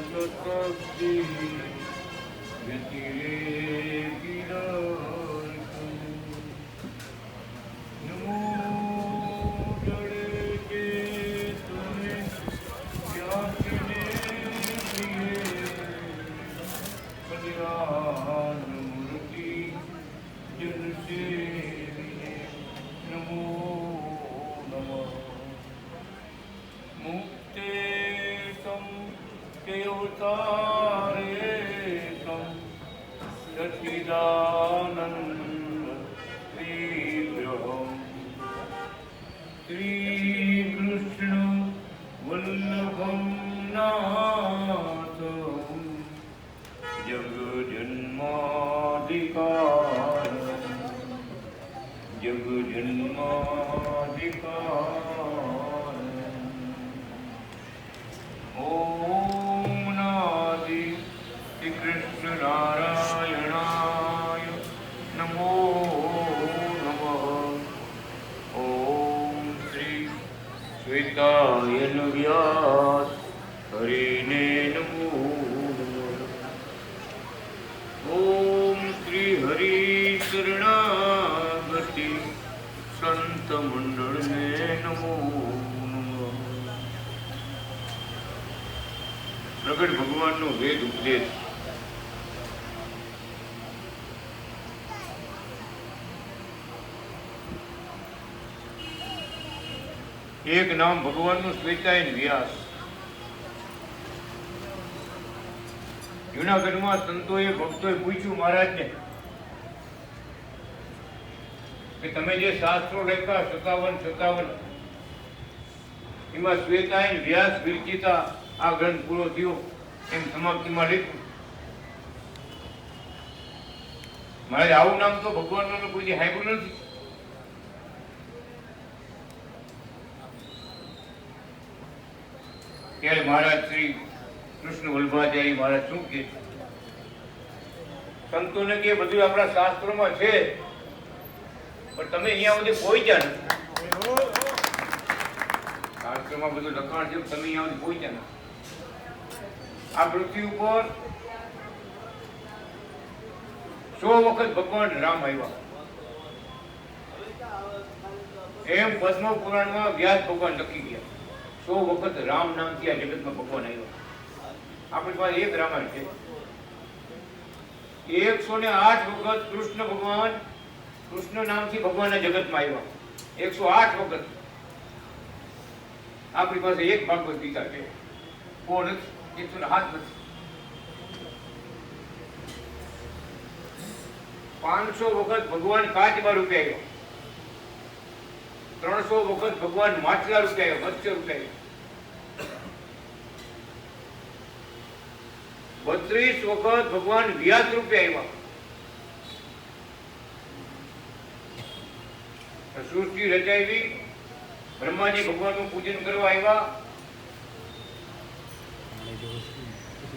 તત્તિ વ્યતિરેકિરાર્થમ નમો જડે કે તુમે ત્યાગને પ્રિયે કલ્યાણ મૂર્તિ જન સેવિને નમો નમઃ મુક્તે તમ કેવતારે તમ સચ્ચિદાનંદ વિગ્રહમ શ્રી કૃષ્ણ વલ્લભમ નાથમ જગજન્માધિકારમ ઓમ નાદિ શ્રી કૃષ્ણ નારાયણાય નમો નમઃ ઓમ શ્રી શ્વેતાયન વ્યાસ હરિને નમો ઓમ શ્રી હરિ શરણાગતિ સંત મંડળને નમો નમઃ પ્રગટ ભગવાનનો વેદ ઉપદેશ એક નામ ભગવાનનું શ્વેતાયન વ્યાસ. જૂનાગઢમાં સંતોએ ભક્તોએ પૂછ્યું મહારાજને કે તમે જે શાસ્ત્રો લખ્યા 57 એમાં શ્વેતાયન વ્યાસ વિરચિતા આ ગ્રંથ પૂરો થયો એમ સમાપ્તિમાં લખ્યું. મહારાજ આવું નામ તો ભગવાનનું કોઈ સાંભળ્યું નથી. ત્યારે મહારાજ શ્રી કૃષ્ણ વલ્લભાચાર્ય મહારાજ શું કે સંતોને કે બધું આપણા શાસ્ત્રોમાં છે પણ તમે અહીંયા સુધી પહોંચ્યા નથી. શાસ્ત્રોમાં બધું લખાણ છે તમે અહીંયા સુધી પહોંચ્યા નથી. આ પૃથ્વી ઉપર 100 વખત ભગવાન રામ આવ્યા એમ પદ્મ પુરાણમાં વ્યાસ ભગવાન લખી ગયા. 100 વખત રામ નામથી આ જગતમાં ભગવાન આવ્યા. આપણી પાસે એક રામાયણ છે. 108 વખત કૃષ્ણ ભગવાન કૃષ્ણ નામથી ભગવાનના જગતમાં આવ્યા. 108 વખત. આપણી પાસે એક ભાગવત ગીતા છે. કોણ 108 નથી. 500 વખત ભગવાન કાચબા રૂપે આવ્યા. 300 વખત ભગવાન માછલા રૂપે આવ્યા, મત્સ્ય રૂપે આવ્યા. 32 વખત ભગવાન વ્યાસ રૂપે આવ્યા. સૃષ્ટિ રચાવી, બ્રહ્માજી ભગવાનનું પૂજન કરવા આવ્યા.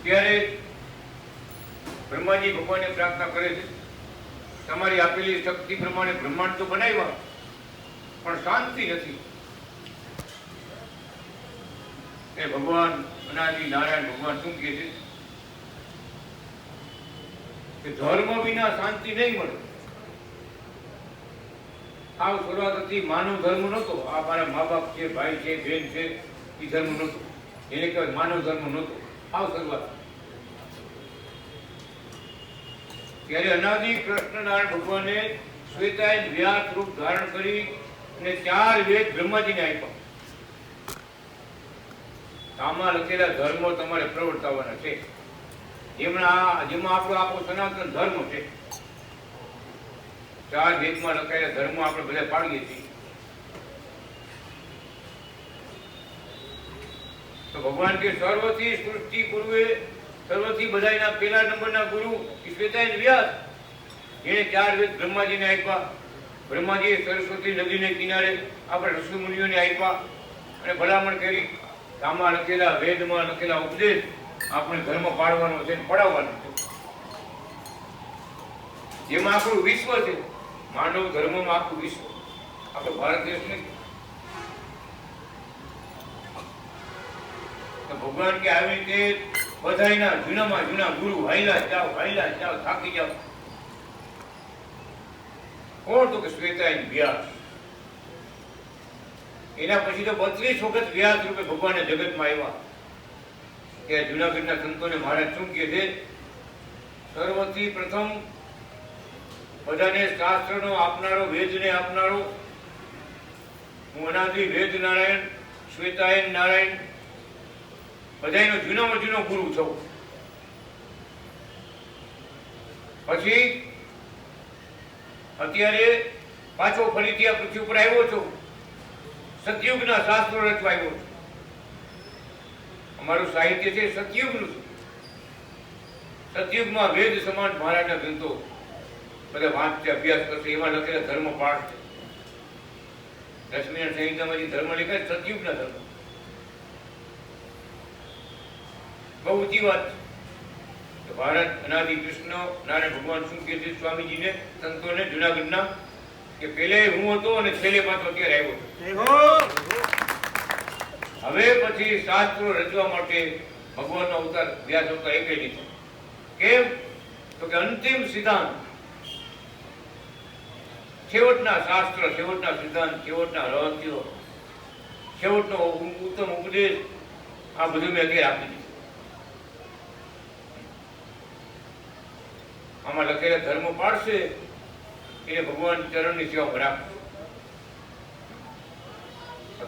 ત્યારે બ્રહ્માજી ભગવાનને પ્રાર્થના કરે છે તમારી આપેલી શક્તિ પ્રમાણે બ્રહ્માંડ તો બનાવ્યા પણ શાંતિ નથી. એ ભગવાન અનાદિ નારાયણ ભગવાન શું કહે છે કે ધર્મ વિના શાંતિ નહીં મળે. આ શરૂઆતથી માનવ ધર્મ નહોતો. આ મારા મા બાપ છે, ભાઈ છે, બેન છે, એ ધર્મ નહોતો. એને કહેવાય માનવ ધર્મ નહોતો. આવ શરૂઆત. ત્યારે અનાદિ કૃષ્ણ નારાયણ ભગવાને શ્વેતાયન વ્યાસ રૂપ ધારણ કરી અને 4 વેદ બ્રહ્માજીને આપ્યા. આમાં લખેલા ધર્મો તમારે પ્રવર્તાવવાના છે. જેમાં આપણો આખો સનાતન ધર્મ છે. 4 વેદમાં લખાયેલા ધર્મો આપણે બધા પાડીએ છીએ. તો ભગવાન કે સર્વથી સૃષ્ટિ પૂર્વે સર્વથી બધાના પહેલા નંબરના ગુરુ શ્વેતાયન વ્યાસ. એને 4 વેદ બ્રહ્માજીને આપ્યા. બ્રહ્માજીએ સરસ્વતી નદીને કિનારે આપણે ઋષિ મુનિઓને આપ્યા અને ભલામણ કરી આમાં લખેલા વેદમાં લખેલા ઉપદેશ આપણે ધર્મ પાડવાનો છે, પડાવવાનો છે. જેમાં આપણું વિશ્વ છે, માનવ ધર્મમાં આખું વિશ્વ, આપણો ભારત દેશ નહીં. તો ભગવાન કે આવી રીતે બધાયના જૂનામાં જૂના ગુરુ હાયલા જાઓ થાકી જાઓ. કોણ? તો કે શ્વેતાયન વ્યાસ. એના પછી તો 32 વખત વ્યાસ રૂપે ભગવાને જગતમાં આવ્યા. કે જુનાગઢના સંતોને મહારાજ શું કહે છે? સર્વથી પ્રથમ બધાને શાસ્ત્રનો આપનારો, વેદને આપનારો હું અનાદિ વેદ નારાયણ, શ્વેતાયન નારાયણ, બધાનો જૂનામાં જૂનો ગુરુ છું. પછી અત્યારે પાછો ફરીથી આ પૃથ્વી ઉપર આવ્યો છું. સતયુગના શાસ્ત્રો રચવા આવ્યો છું. અમારું સાહિત્ય છે સતયુગનું. સતયુગમાં વેદ સમાન મહારાજના ગ્રંથો બધા વાંચશે, અભ્યાસ કરશે, એમાં લખેલા ધર્મ પાળશે. લક્ષ્મીનારાયણ સંહિતામાં જે ધર્મ લખાય સતયુગના ધર્મ. બહુ ઊંચી વાત છે. ભારત અનાદિ કૃષ્ણ નારાયણ ભગવાન શું કહે છે સ્વામીજીને, સંતોને જુનાગઢના, કે પહેલે હું હતો અને છેલ્લે પાછો અત્યારે આવ્યો. હવે પછી શાસ્ત્રો રચવા માટે ભગવાનનો અવતાર વ્યાસ અવતાર એક લીધો. કેમ? તો કે અંતિમ સિદ્ધાંત, છેવટના શાસ્ત્ર, છેવટના સિદ્ધાંત, છેવટના રહસ્યો, છેવટનો ઉત્તમ ઉપદેશ, આ બધું મેં અત્યારે આપી દીધું. આમાં લખેલા ધર્મ પાડશે એને ભગવાન ચરણની સેવામાં રાખશે.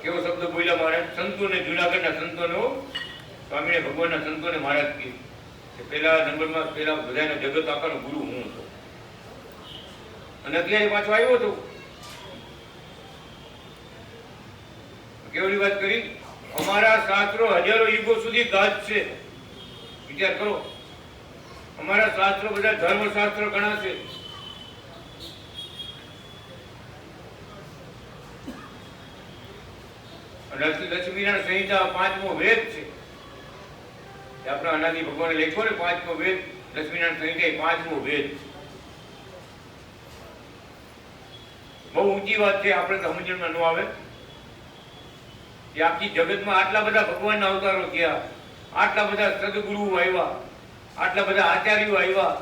કેવો શબ્દ બોલ્યા મહારાજ? સંતોને, જુનાગઢના સંતોને, સ્વામીને ભગવાનના સંતોને મહારાજ કીધું કે પેલા નંબરમાં પેલા બધાના જગત આખાનો ગુરુ હું હતો અને અત્યારે પાછો આવ્યો હતો. કેવડી વાત કરી? અમારા શાસ્ત્રો હજારો યુગો સુધી ગાજશે. વિચાર કરો, અમારા શાસ્ત્રો બધા ધર્મશાસ્ત્ર ગણાશે. લક્ષ્મીનારાયણ સંહિતા 5મો વેદ છે. આપણા અનાદિ ભગવાને લખ્યો ને 5મો વેદ, લક્ષ્મીનારાયણ સંહિતા 5મો વેદ. બહુ ઊંચી વાત છે. આપણે તો સમજણમાં ન આવે કે આખી જગતમાં આટલા બધા ભગવાનના અવતારો થયા, આટલા બધા સદગુરુઓ આવ્યા, આટલા બધા આચાર્યો આવ્યા,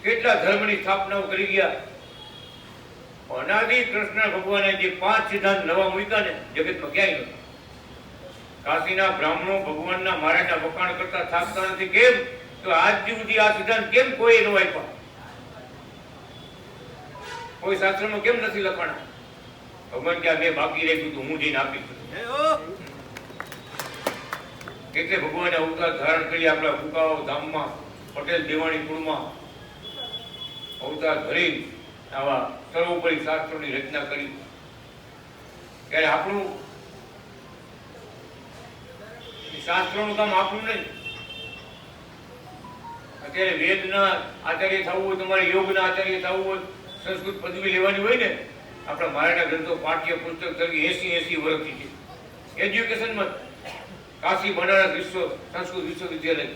કેટલા ધર્મની સ્થાપનાઓ કરી ગયા. અનાદિ કૃષ્ણ ભગવાને જે 5 સિદ્ધાંત નવા મૂક્યા ને જગતમાં ક્યાંય નથી. કાશીના બ્રાહ્મણો ભગવાનના મહારાજના વખાણ કરતા થાકતા નથી. કેમ? તો આજ સુધી આ સિદ્ધાંત કેમ કોઈ ન આપ્યા? કોઈ શાસ્ત્રમાં કેમ નથી લખાણા? ભગવાન ક્યાં મેં બાકી રાખ્યું તો હું જઈને આપીશ. એટલે ભગવાને અવતાર ધારણ કરી આપણા ફુકાઓ ધામમાં, પટેલ દેવાણી કુળમાં અવતાર ધરી આવા સર્વોપરી શાસ્ત્રોની રચના કરી. ત્યારે આપણું શાસ્ત્રોનું કામ આપણું નહીં. અત્યારે વેદના આચાર્ય થવું હોય, તમારે યોગના આચાર્ય થવું હોય, સંસ્કૃત પદવી લેવાની હોય ને, આપણા મહારાજના ગ્રંથો પાઠ્ય પુસ્તક તરીકે 80 વર્ષથી છે. એજ્યુકેશનમાં કાશી બનારસ સંસ્કૃત વિશ્વવિદ્યાલય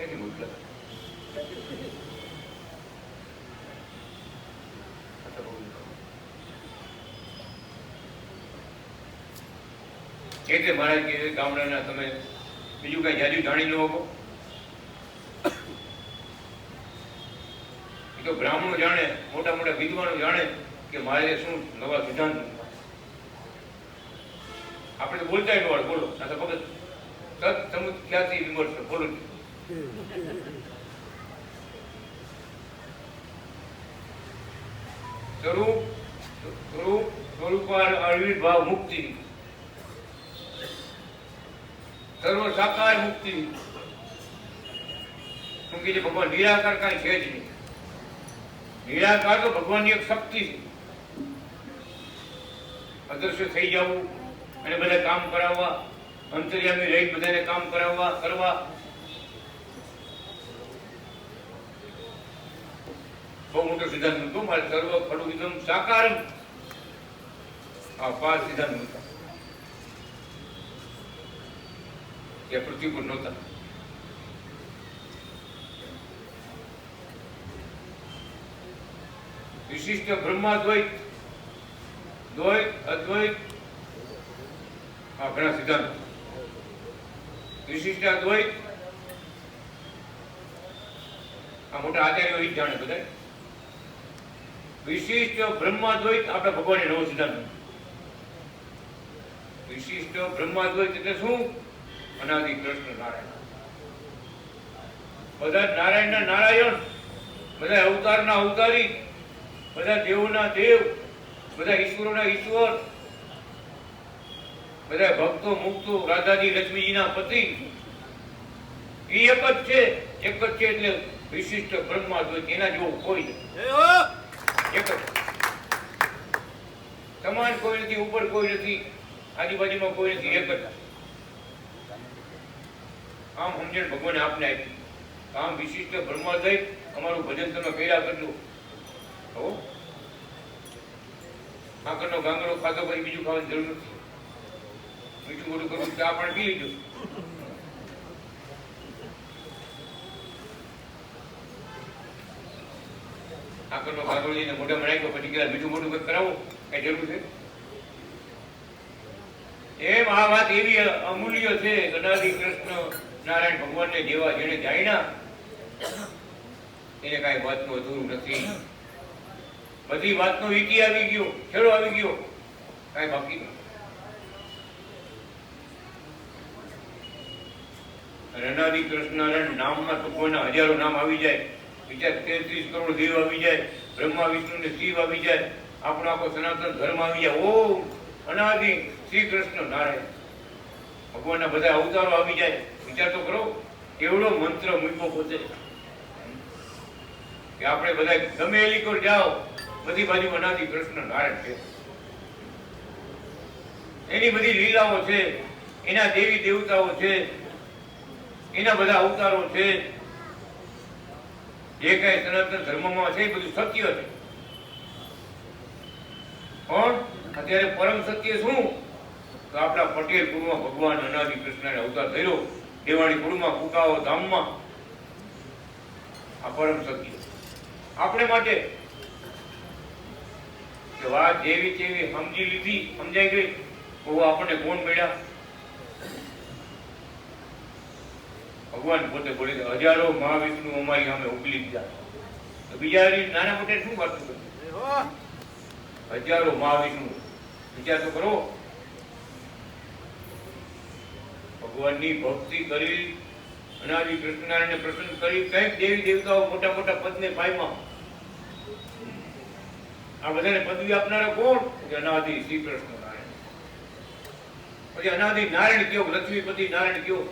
એની મુદ્દા એટલે મહારાજ કે ગામડાના તમે બીજું કઈ જાજુ જાણી લો શકો. તો બ્રાહ્મણો જાણે, મોટા મોટા વિદ્વાનો જાણે કે મારે શું નવા સિદ્ધાંત. આપણે તો બોલતા હોય બોલો, આ તો ફક્ત સત સમુદ ખ્યાતિ વિમર્શ બોલો. સ્વરૂપાર આવિર્ભાવ મુક્તિ, સર્વ સાકાર મુક્તિ. શું કે ભગવાન નિરાકાર કાંઈ છે જ નહીં. નિરાકાર તો ભગવાનની એક શક્તિ છે. અદૃશ્ય થઈ જવું અને બધા કામ કરાવવા, અંતર્યામી રહી બધાને કામ કરાવવા કરવા. બહુ મોટો સિદ્ધાંત મૂકો મારે. સર્વ ખડું વિધમ સાકારમ, આ 5 સિદ્ધાંત મૂકા એ પૃથ્વી પર નહોતા. વિશિષ્ટ બ્રહ્માદ્વૈત દ્વૈત અદ્વૈત આ ઘણા સિદ્ધાંત. વિશિષ્ટ અદ્વૈત આ મોટા આચાર્યો એ જ જાણે બધા. વિશિષ્ટ બ્રહ્માદ્વૈત આપણા ભગવાનને નવો સિદ્ધાંત. વિશિષ્ટ બ્રહ્માદ્વૈત એટલે શું? અનાદિ કૃષ્ણ નારાયણ. બધા નારાયણના નારાયણ, બધા અવતારના અવતારી, બધા દેવોના દેવ, બધા ઈશ્વરોના ઈશ્વર, બધા ભક્તો મુક્તો રાધાજી લક્ષ્મીજીના પતિ એ એક જ છે. એક જ છે એટલે વિશિષ્ટ બ્રહ્માદ્વૈત. એના જેવું કોઈ નથી. એક જ સમાન કોઈ નથી, ઉપર કોઈ નથી, આજુબાજુમાં કોઈ નથી. એક જ. આમ સમજણ ભગવાને આપને આપી. આમ વિશિષ્ટ બ્રહ્માદ્વૈત અમારું ભજન તમે કર્યા કરજો. હો આકરનો ગાંગડો ખાતો પછી બીજું ખાવાની જરૂર નથી. મીઠું મોટું કરવું ચા પણ પી લીધું. આકરનો ગાંગડો લઈને મોઢામાં નાખ્યો પછી કદાચ મીઠું મોટું કંઈક કરાવો, કઈ જરૂર છે? એમ આ વાત એવી અમૂલ્ય છે. અનાદિ કૃષ્ણ નારાયણ ભગવાનને જેવા જેને જાણ્યા એને કાંઈ વાતનું અધૂરું નથી. બધી વાતનો વીકી આવી ગયો, છેડો આવી ગયો, કાંઈ બાકી નથી. અનાદિ કૃષ્ણ નારાયણ નામમાં તો કોઈના હજારો નામ આવી જાય. વિચાર 33 કરોડ દેવ આવી જાય, બ્રહ્મા વિષ્ણુ ને શિવ આવી જાય, આપણો આખો સનાતન ધર્મ આવી જાય. ઓમ અનાદિ શ્રી કૃષ્ણ નારાયણ ભગવાનના બધા અવતારો આવી જાય. વિચાર તો કરો કેવડો મંત્ર મૂક્યો પોતે કે આપણે બધા ગમે એલી કોર જાઓ બધી બાજુ અનાદિ કૃષ્ણ નારાયણ છે. એની બધી લીલાઓ છે, એના દેવી દેવતાઓ છે, એના બધા અવતારો છે. જે કઈ સનાતન ધર્મમાં છે એ બધું સત્ય છે. પણ અત્યારે પરમ સત્ય શું? તો આપણા પટેલ કુળમાં ભગવાન અનાદિ કૃષ્ણને અવતાર થયેલો, દેવાણી કુળમાં કુકાઓ ધામમાં. આ પરમ સત્ય આપણે માટે કે વાત જેવી તેવી સમજી લીધી, સમજાઈ ગઈ. બહુ આપણને કોણ મળ્યા? ભગવાન પોતે બોલે હજારો મહાવિષ્ણુ અમારી સામે ઉકલી દીધા. તો બીજા નાના મોટે શું વાત કરે? હજારો મહાવિષ્ણુ. વિચાર તો કરો. ભગવાનની ભક્તિ કરી, અનાદિ કૃષ્ણનારાયણને પ્રસન્ન કરી, કઈક દેવી દેવતાઓ મોટા મોટા પદને પામ્યા. આ બધાને પદવી આપનારા કોણ? અનાદિ શ્રી કૃષ્ણ નારાયણ. પછી અનાદિ નારાયણ કયો, લક્ષ્મીપતિ નારાયણ કયો.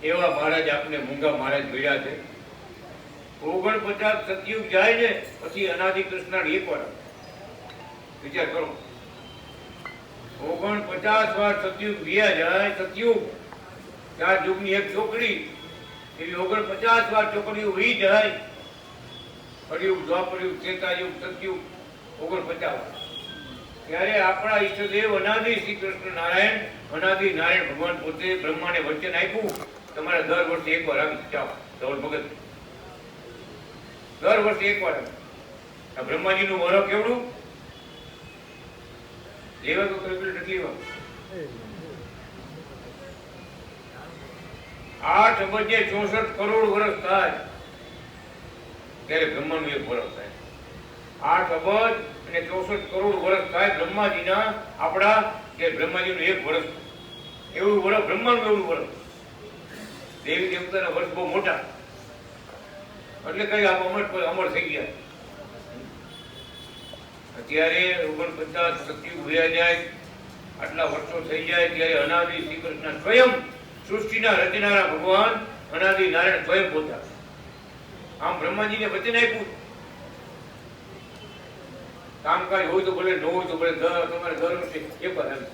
એવા મહારાજ આપણે મૂંગા મહારાજ મળ્યા છે. 49 સતયુગ જાય ને પછી અનાદિ કૃષ્ણ એક વાર. વિચાર કરો 49 વાર સતયુગ વ્યા જાય. સતયુગ 4 યુગની એક ચોકડી એવી 49 વાર ચોકડીઓ વહી જાય. કળિયુગ, દ્વાપરયુગ, ત્રેતાયુગ, સતયુગ 49 વાર. ત્યારે આપણા ઈષ્ટદેવ અનાદિ શ્રી કૃષ્ણ નારાયણ, અનાદિ નારાયણ ભગવાન પોતે બ્રહ્માને વચન આપ્યું તમારે દર વર્ષે એક વાર આવી જાઓ. ધવલ ભગત દર વર્ષે એક વાર. આ બ્રહ્માજી નું વરહ કેવડું? લેવા તો કેલ્ક્યુલેટ નથી લેવા. 8 અબજે 64 કરોડ વર્ષ થાય ત્યારે બ્રહ્માનું એક વર્ષ થાય. 8 અબજ અને 64 કરોડ વર્ષ થાય બ્રહ્માજીના. આપણા કે બ્રહ્માજીનું એક વર્ષ. એવું વર્ષ બ્રહ્માનું એવું વર્ષ. દેવી દેવતાના વર્ષ બહુ મોટા એટલે કઈ અમર થઈ ગયા. અત્યારે 49 સતયુગ વયા જાય, આટલા વર્ષો થઈ જાય ત્યારે અનાદિ શ્રી કૃષ્ણ સ્વયં સૃષ્ટિના રચનારા ભગવાન અનાદિ નારાયણ સ્વયં પોતા. આમ બ્રહ્માજીને વચન આપ્યું કામકાજ હોય તો ભલે, ન હોય તો ભલે, તમારે દર વર્ષે એક વાર આવી.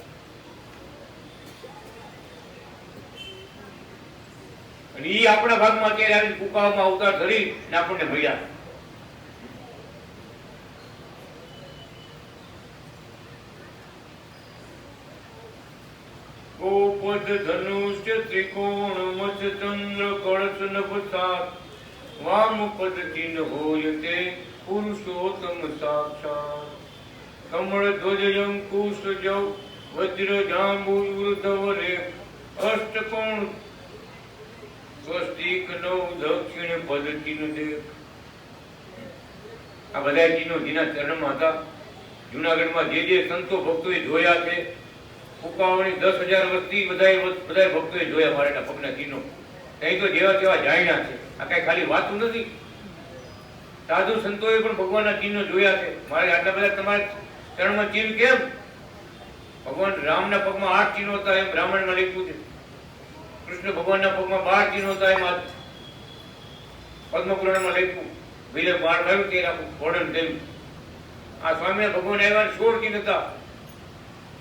અને એ આપણા ભાગમાં અત્યારે આવી કુકાઓમાં અવતાર ધરી ને આપણને મળ્યા. ગોપદ ધનુષ્ય ત્રિકોણ મત્સ્ય ચંદ્ર કળશ નભ સાત વામ પદ ચિહ્ન હોય તે પુરુષોત્તમ સાક્ષાત કમળ ધ્વજ અંકુશ જવ વજ્ર જાંબુ વૃદ્ધવરે અષ્ટકોણ સ્વસ્તિક નવ દક્ષિણ પદ ચિહ્ન દેખ. આ બધા ચિહ્નો જેના ચરણમાં હતા, જુનાગઢમાં જે સંતો ભક્તોએ જોયા છે, ફૂંકાવાની 10,000 વસ્તી બધા ભક્તોએ જોયા મારા પગના ચિહ્નો. કઈ તો જેવા તેવા જાણ્યા છે. આ કઈ ખાલી વાતું નથી. સાધુ સંતોએ પણ ભગવાનના ચિહ્નો જોયા છે. મારે આટલા બધા તમારા ચરણમાં ચિહ્ન કેમ? ભગવાન રામના પગમાં 8 ચિહ્નો હતા એમ બ્રાહ્મણમાં લખ્યું છે. કૃષ્ણ ભગવાનના પગમાં 12 ચિહ્નો હતા એમ પદ્મપુરાણમાં લખ્યું. વિલે 12 થયું તે આખું વર્ણન થયું. આ સ્વામી ભગવાન આવ્યા 16 ચિહ્ન હતા.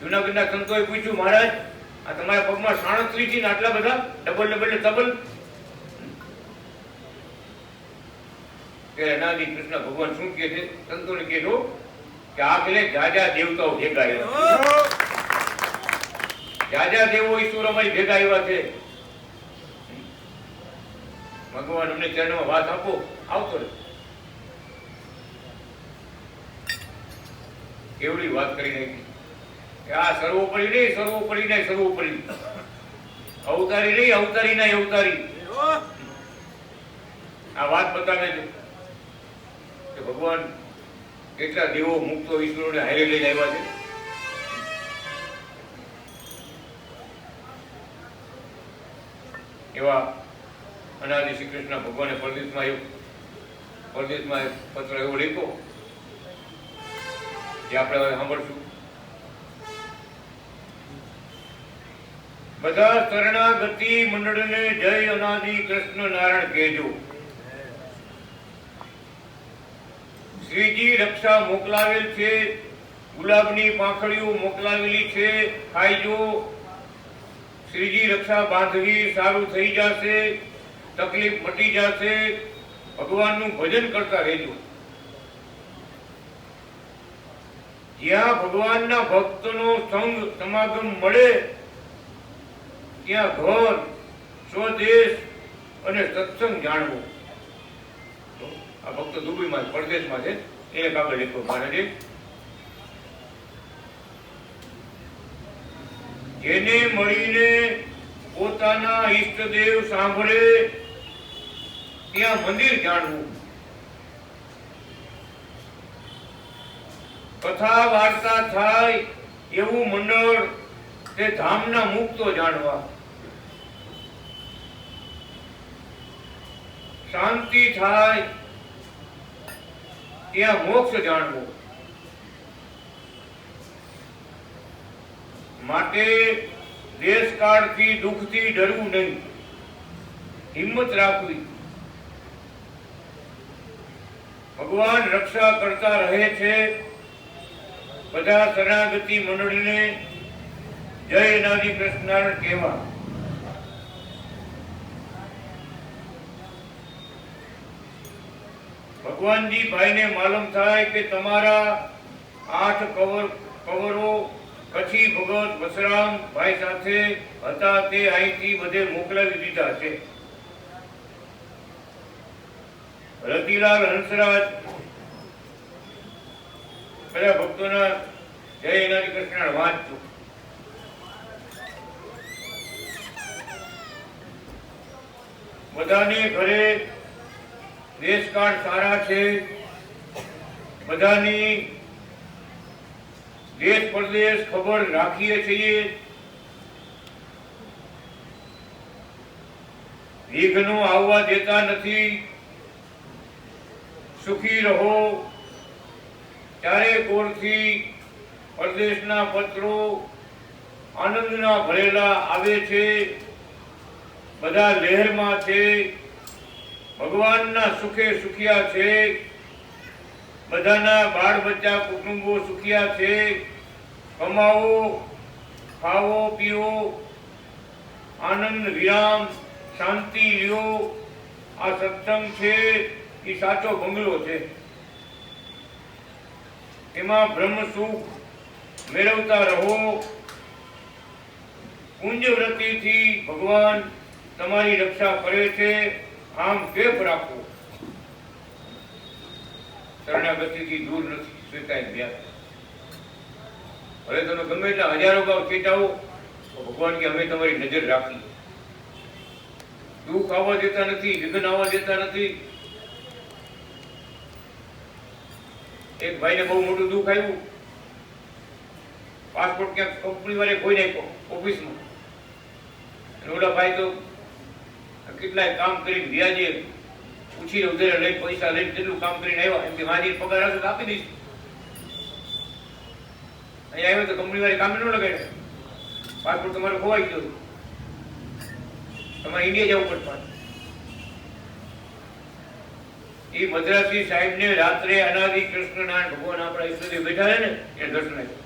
જુનાગઢના સંતોએ પૂછ્યું, મહારાજ આ તમારા પગમાં 37 ચિહ્ન આટલા બધા ડબલ અનાદિ કૃષ્ણ ભગવાન શું કહે છે? સંતોને કહેજો કે આ પેલે જાજા દેવતાઓ ભેગા આવ્યા, જાજા દેવો ઈશ્વર અમારી ભેગા આવ્યા છે. ભગવાન અમને ચરણમાં વાત આપો, આવતો રહે. કેવડી વાત કરી નાખી કે આ સર્વોપરી નહીં, સર્વોપરી નહીં, સર્વોપરી અવતારી નહીં, અવતારી નહીં, અવતારી. આ વાત બતાવે છે કે ભગવાન કેટલા દેવો મુક્તો ઈશ્વરોને હારે લઈને આવ્યા છે. એવા અનાદિ શ્રી કૃષ્ણ ભગવાને પરદેશમાં પત્ર એવો લખ્યો જે આપણે હવે સાંભળશું. બધા શરણાગતિ મંડળને જય અનાદિ કૃષ્ણ નારાયણ કહેજો. શ્રીજી રક્ષા મોકલાવેલ છે, ગુલાબની પાંખડીઓ મોકલાવેલી છે, ખાઈજો. શ્રીજી રક્ષા બાંધવી, સારું થઈ જશે, તકલીફ મટી જશે. ભગવાનનું ભજન કરતા રહેજો. જ્યાં ભગવાનના ભક્તનો સંગ સમાગમ મળે ત્યાં ઘર, સ્વદેશ અને સત્સંગ જાણવો. આ ભક્ત દુબઈમાં પરદેશમાં છે, એને કાગળ લખ્યો મહારાજે. જેને મળીને પોતાના ઈષ્ટદેવ સાંભળે ત્યાં મંદિર જાણવું. કથા વાર્તા થાય એવું મંડળ તે ધામના મુક્તો જાણવા. શાંતિ થાય ત્યાં મોક્ષ જાણવો. માટે દેશકાળથી દુઃખથી ડરવું નહીં, હિંમત રાખવી. ભગવાન રક્ષા કરતા રહે છે. બધા શરણાગતિ મંડળને જય અનાદિ કૃષ્ણ કહેવા. ભગવાનજી ભાઈને માલુમ થાય કે તમારા 8 કવરો કચ્છી ભગત વસરામ ભાઈ સાથે હતા તે અહીંથી બધે મોકલાવી દીધા છે. રતિલાલ હંસરાજ બધા ભક્તોના જય અનાદિ કૃષ્ણ વાંચજો. બધાને ઘરે દેશકાળ સારા છે. બધાની દેશ પરદેશ ખબર રાખીએ છીએ. વિઘ્નો આવવા દેતા નથી. સુખી રહો. ચારે કોરથી પરદેશના પત્રો આનંદના ભરેલા આવે છે. બધા લહેરમાં છે. ભગવાનના સુખે સુખિયા છે. બધાના બાળ બચ્ચા કુટુંબો સુખિયા છે. કમાવો, ખાવો, પીવો, આનંદ વિરામ, શાંતિ લ્યો. આ સત્સંગ છે એ સાચો બંગલો છે. એમાં બ્રહ્મ સુખ મેળવતા રહો. પુંજવ્રતિથી ભગવાન તમારી રક્ષા કરે છે. આમ કેફ રાખો. શરણાગતિથી દૂર નથી સ્વીકારી વ્યાસ. હવે તમે ગમે એટલા હજારો ગાવ ચેતાવો ભગવાન કે અમે તમારી નજર રાખી. દુઃખ આવવા દેતા નથી, વિઘ્ન આવવા દેતા નથી. એક ભાઈને બહુ મોટું દુઃખ આવ્યું, પાસપોર્ટ ક્યાંક કંપની વાળે કોઈ નાખ્યો ઓફિસમાં. ઓલા ભાઈ તો કેટલાય કામ કરીને વ્યાજે પૂછી ઉધારે લઈને પૈસા લઈને કેટલું કામ કરીને આવ્યા. એમ કે મારી પગાર હશે તો આપી દઈશ. અહીંયા આવ્યો તો કંપની વાળી કામ ન લગાડે, પાસપોર્ટ તમારો ખોવાઈ ગયો, તમારે ઇન્ડિયા જવું પડશે. એ મદ્રાસી સાહેબ ને રાત્રે અનાદિ કૃષ્ણનારાયણ ભગવાન આપણા ઈશ્વરી બેઠા છે ને એ દર્શન આપ્યા.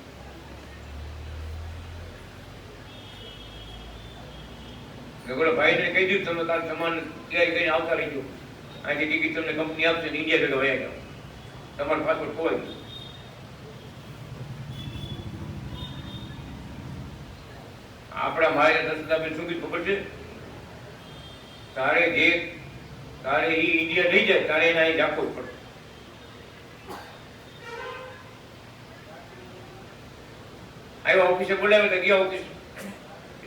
ભાઈ ને કહી દીધું તમે કાલ સમાન તૈયારી કરીને આવતા રહીજો, અહીંથી ટિકિટ તમને કંપની આપશે ને ઇન્ડિયા ભેગા વયા જાઓ, તમારો પાસપોર્ટ ખોવાઈ ગયો. આપણા મારે દર્શન આપીને શું કીધું ખબર છે? તારે ઈ ઇન્ડિયા લઈ જાય તારે એને અહીં રાખવું પડે. આવ્યા ઓફિસે બોલાવે તો ગયા ઓફિસ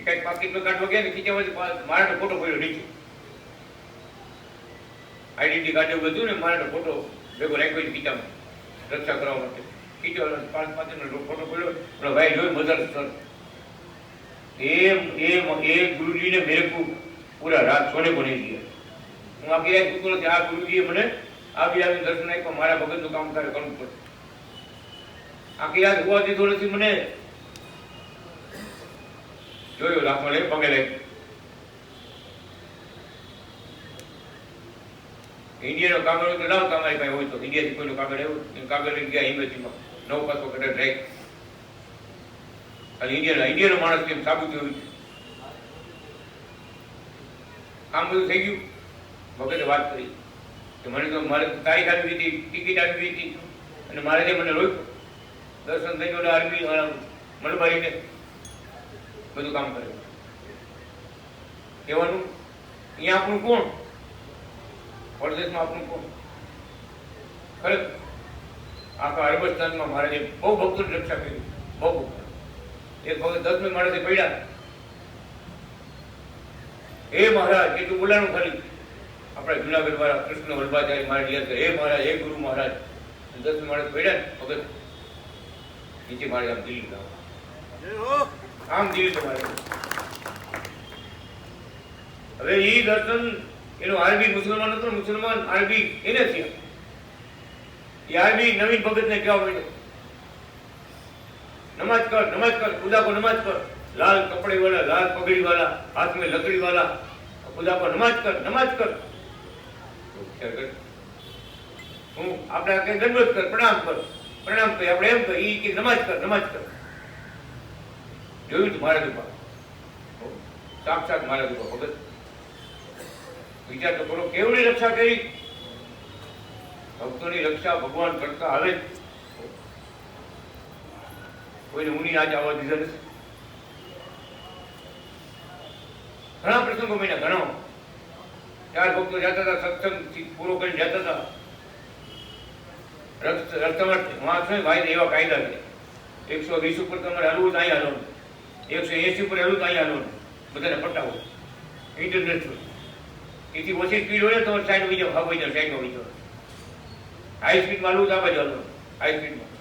કઈક પાકીટમાં કાઢવા ગયા ને ખીચામાંથી મારા ફોટો પડ્યો નીચે. આઈડેન્ટિટી કાર્ડ એવું બધું ને મારા ફોટો ભેગો રાખ્યો છે ખીચામાં રક્ષા કરવા માટે. ખીચો 5-5 ફોટો પડ્યો. ભાઈ જોયું મધર સર એ ગુરુજીને મેરે કો પૂરા રાત સોને को नहीं दिया. હું આખી રાત સૂતો નથી. આ ગુરુજીએ મને આવીને દર્શન આપ્યા. મારા ભગતનું કામ તારે કરવું પડે. આખી રાત હોવા દીધો નથી મને. જોયો લાખો લે પગે લાગ્યો. ઇન્ડિયાનો કાગળ હોય તો લાવ, તમારી પાસે હોય તો. ઇન્ડિયાથી કોઈનો કાગળ આવ્યો કાગળ લઈને ગયા એમ્બેસીમાં, નવ પાસો કદાચ રાખ. ખાલી ઇન્ડિયાનો માણસ કેમ સાબુત હોય. કામ બધું થઈ ગયું. ભગતે વાત કરી કે મને તો મારે તારીખ આવી હતી, ટિકિટ આવી હતી અને મારે જે મને રોક્યો. દર્શન થઈ ગયું. આર્મી મલબારીને બધું કામ કરે. કહેવાનું અહીંયા આપણું કોણ, પરદેશમાં આપણું કોણ? ખરેખર આખા અરબસ્તાનમાં મહારાજે બહુ ભક્તોની રક્ષા કરી. બહુ એક વખત 10મી માણસે પડ્યા. એ મહારાજ એટલું બોલાનું ખાલી આપણા જુનાગઢ વાળા કૃષ્ણ વલ્લભાચાર્ય મહારાજ યાદ કરે, એ મહારાજ એ ગુરુ મહારાજ. 10મી માણસ પડ્યા ને વખત નીચે મારે આમ દિલ્હી આમ દિલ્હી તમારે. હવે એ દર્શન એનો આરબી મુસલમાન હતો, મુસલમાન આરબી એને થયા. એ આરબી નવીન ભગત ને કહેવા માંડ્યો नमाज कर खुदा को नमाज कर, लाल कपड़े वाला, लाल पगड़ी वाला, हाथ में लकड़ी वाला, खुदा को नमाज कर હું આપણે કઈ દંડવત કર, પ્રણામ કર આપણે એમ કહી કે નમાજ કર. જોયું તું મારા દુપા, સાક્ષાત મારા દુપા ભગત. વિચાર તો કરો કેવડી રક્ષા કરી. ભક્તોની રક્ષા ભગવાન કરતા આવે. કોઈને ઊની આજ આવવા દીધા નથી. ઘણા પ્રસંગો મહિના ઘણા 4 ભક્તો જતા હતા, સત્સંગ પૂરો કરીને જતા હતા. રસ્તામાં વાંચો ભાઈ એવા કાયદા છે 120 ઉપર તમારે હલવું તો અહીંયા હલવાનું, 180 ઉપર હલવું તો અહીંયા હલવાનું. બધાને પટાવો ઇન્ટરનેટ એથી ઓછી સ્પીડ હોય ને તમારે સાઈડ વહી જાવ, હા વહી જાવ, સાઈડમાં વહી જાવ. હાઈ સ્પીડમાં હલવું તો આ બાજુ હલવાનું, હાઈ સ્પીડમાં.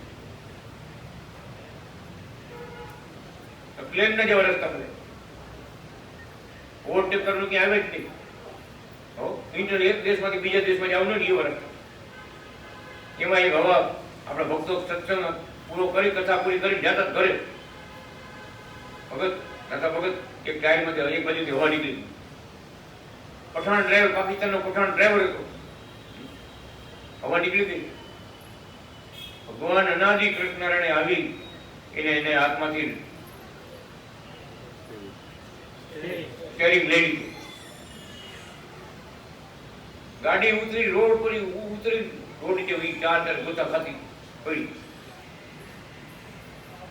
પ્લેન ના જેવા રસ્તા પડે, ઓવરટેક કરવાનું ક્યાં આવે જ નહીં. ઇન્ટર એક દેશમાંથી બીજા દેશમાં જવાનું ને એવા રસ્તા. એમાં એક હવા આપણા ભક્તો સત્સંગ પૂરો કરી, કથા પૂરી કરી જતા ઘરે. ભગત એક ટાયરમાંથી એક બાજુથી હવા નીકળી. પઠાણ ડ્રાઈવર, પાકિસ્તાનનો પઠાણ ડ્રાઈવર હતો. હવા નીકળી ગઈ. ભગવાન અનાદિ કૃષ્ણનારાયણે આવી એને હાથમાંથી સ્ટેરિંગ લઈ લીધું. ગાડી ઉતરી, રોડ પર ઉતરી, રોડ નીચે 4 ગોતા ખાતી પડી.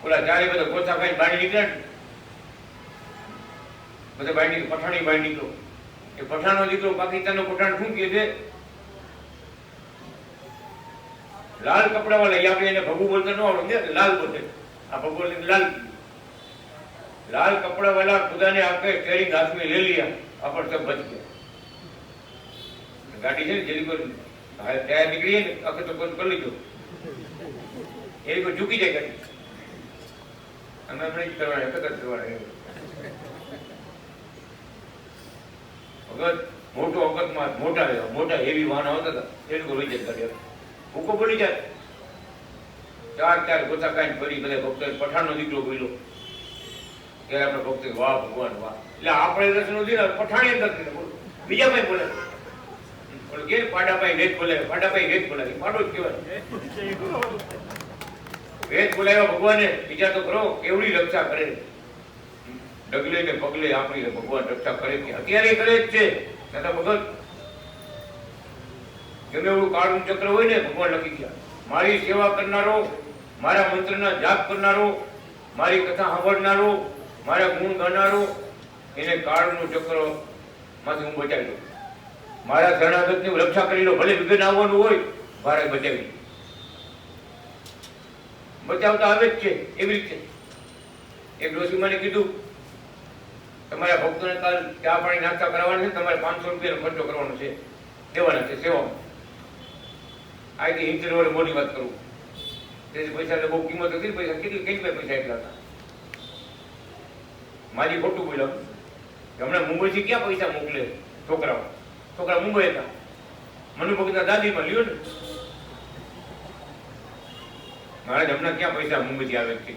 ઓલા 4 બધા ગોતા ખાઈ બહાર નીકળ્યા. બધા બહાર નીકળ્યો, પઠાણી બહાર નીકળ્યો. એ પઠાણનો દીકરો પાકિસ્તાનનો પઠાણ શું કહે છે? લાલ કપડા વાળા આપણે એને ભગુ બોલતા ન આવડે, લાલ બોલે, આ ભગવાન લાલ લાલ કપડા वाला खुदा ने आपके स्टेयरिंग हाथ में ले लिया, अपन सब बच गए। गाड़ी है जल्दी कर टायर निकली है अगर तो बंद कर लीजिए, ये को झुकी जाए गाड़ी, हमें अपने करवाना है, कदर करवाना है। अगर मोटो अकस्मात मोटा हेवी वाहन होता था એ લોકો લઈ જતા રહ્યા, ભૂકો પડી જાય, ચાર ગોતા કાંઈ ફરી બધા ભક્તો પઠાણનો દીકરો બોલ્યો ત્યારે આપણે ભક્તો વાહ ભગવાન વાહ, એટલે આપણે દર્શન દીધા પઠાણી દર્શન બોલો, બીજા ભાઈ બોલે કે પાડાભાઈ વેદ બોલે, પાડાભાઈ વેદ બોલાવે, પાડો જ કહેવાય, વેદ બોલાવ્યા ભગવાને, બીજા તો કરો કેવડી રક્ષા કરે, ડગલે ને પગલે આપણી ભગવાન રક્ષા કરે છે, અત્યારે કરે જ છે, ભગત ગમે એવું કાળું ચક્ર હોય ને ભગવાન લખી ગયા, મારી સેવા કરનારો, મારા મંત્રના જાપ કરનારો, મારી કથા સાંભળનારો, મારા ગુણ ગાનારો, એને કાળનું ચક્ર માંથી હું બચાવી દઉં, મારા શરણાગતની રક્ષા કરી લો, ભલે વિઘ્ન આવવાનું હોય મારે બચાવી, બચાવતા આવે જ છે એવી રીતે। એક ડોશીમાને કીધું તમારા ભક્તોને કાલ ચા પાણી નાસ્તા કરાવવાના છે, તમારે 500 રૂપિયાનો ખર્ચો કરવાનો છે, દેવાના છે સેવામાં। આજથી 70 વર્ષ મોટી વાત કરું, તેથી પૈસા બહુ કિંમત હતી, પૈસા કઈ પૈસા એટલા હતા, મારી ખોટું બોલ્યા, હમણાં મુંબઈથી ક્યાં પૈસા મોકલે છોકરા મુંબઈ હતા, મનુ ભગતના દાદીમાં લ્યો ને, મહારાજ હમણાં ક્યાં પૈસા મુંબઈથી આવે છે,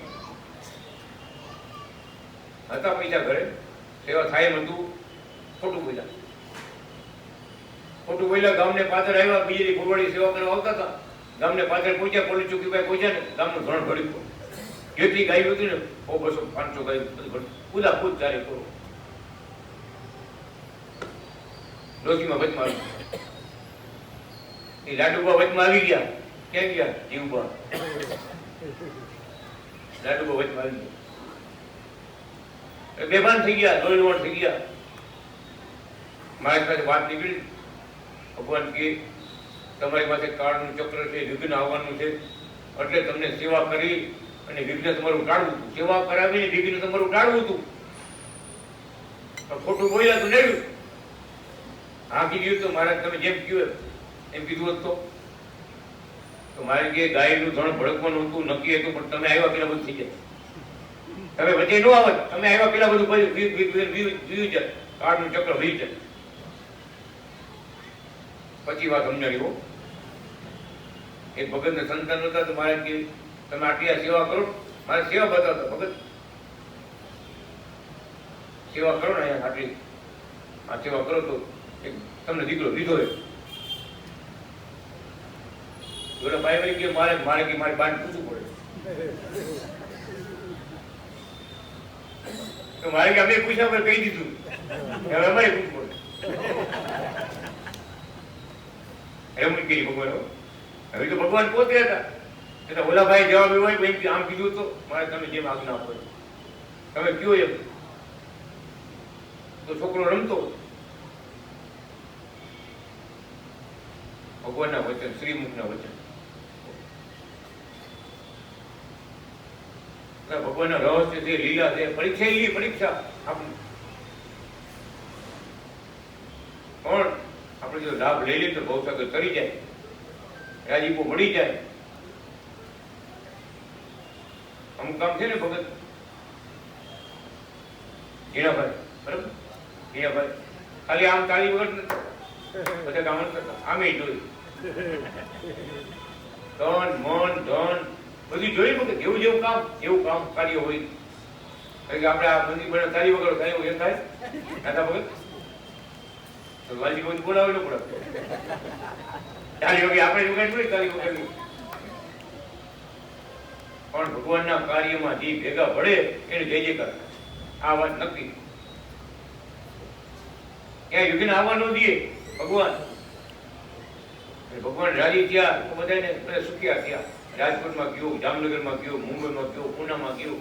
હતા પૈસા ઘરે, સેવા થાય એમ હતું, ખોટું બોલ્યા, ગામને પાછળ આવ્યા, બીજી ફૂલવાડી સેવા કરવા આવતા હતા, ગામને પાછળ પહોંચ્યા, પોલીસ ચોકી પાસે પહોંચ્યા ને ગામનું ધોરણ ભર્યું, જેટલી ગાયું હતી ને 100, 200, 500 ગાયું પૂરા પૂજ ચારે કરો, ડોશીમાં વચમાં એ લાડુબા વચમાં આવી ગયા, ક્યાં ગયા જીવબા, લાડુબા વચમાં આવી ગયા, બેભાન થઈ ગયા, લોહીલુહાણ થઈ ગયા, મારી પાસે વાત નીકળી, ભગવાન કે તમારી પાસે કાળનું ચક્ર છે, વિઘ્ન આવવાનું છે, એટલે તમને સેવા કરી અને વિઘ્ન તમારું ટાળવું હતું, સેવા કરાવીને વિઘ્ન તમારું ટાળવું હતું, ખોટું બોલ્યા તો નહીં, હા કીધું તો મહારાજ તમે જેમ કહ્યું એમ કીધું હોત તો મારે કે ગાયનું ધણ ભડકવાનું હતું, નક્કી હતું, પણ તમે આવ્યા પેલા બધું થઈ જાય, તમે વચ્ચે ન આવત, તમે આવ્યા પેલા બધું જાય, કાળનું ચક્ર વહી જાય, પછી વાત સમજાણી હો। એક ભગત ને સંતાન હતા તો મારે કે તમે આટલી આ સેવા કરો, મારે સેવા બતાવતા ભગત સેવા કરો ને આટલી આ સેવા કરો તો એક તમને દીકરો દીધો હોય, ઓલા ભાઈ ભાઈ કે મારે કે મારી બાને પૂછવું પડે, તો મારે કે અમે પૂછ્યા પર કહી દીધું, હવે અમારે પૂછવું પડે, એમ કહી ભગવાન, હવે તો ભગવાન પોતે હતા, એટલે ઓલા ભાઈ જવાબ એવો હોય આમ કીધું તો મારે તમે જેમ આજ્ઞા આપો તમે કયો એમ, તો છોકરો રમતો, ભગવાનના વચન, શ્રીમુખના વચન, ભગવાનના રહસ્ય છે, લીલા છે, પરીક્ષા આપણી, પણ આપણે જો લાભ લઈ લઈએ તો ભવસાગર તરી જાય, રાજીપો મળી જાય, અમુક કામ છે ને ભગત જીણાભાઈ, બરાબર જીણાભાઈ ખાલી આમ તાળી વગર બધા કામ કરતા, આમે જોયું તન મન ધન બધું જોયું ભગત, જેવું કામ કાર્ય હોય, કારણ કે આપણે આ મંદિર બને તાળી વગર થાય એવું થાય નાતા ભગત, તો વાલજી બધું બોલાવે ન પડે, તાળી વગર આપણે વગર જોઈ તાળી વગર, પણ ભગવાનના કાર્યમાં જે ભેગા પડે એને જય જયકાર, આ વાત નક્કી, ક્યાંય વિઘ્ન આવવા ન દે ભગવાન, ભગવાન રાજી થયા તો બધાને બધા સુખ્યા થયા, રાજકોટમાં ગયો, જામનગરમાં ગયો, મુંબઈમાં ગયો, પુનામાં ગયો,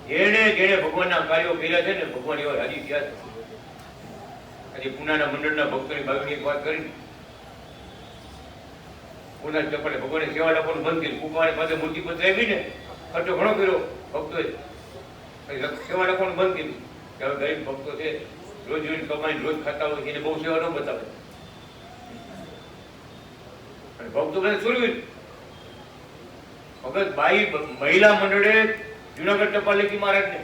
જેને ભગવાનના કાર્યો કર્યા છે ને ભગવાન એવા રાજી થયા છે। આજે પુનાના મંડળના ભક્તોની બાગની એક વાત કરી, પોતાના ચપડે ભગવાનની સેવા લખવાનું બંધ કર્યું. કુકવાને પાસે મૂર્તિ પત્ર આવીને ખર્ચો ઘણો કર્યો ભક્તોએ, સેવા લખવાનું બંધ કર્યું કે હવે ગરીબ ભક્તો છે, રોજ રોજ કમાઈને રોજ ખાતા હોય, એને બહુ સેવા ન બતાવે. અને ભક્તો બધા સુરવીર ભગત બાઈ મહિલા મંડળે જુનાગઢ ટપાલ લખી મહારાજને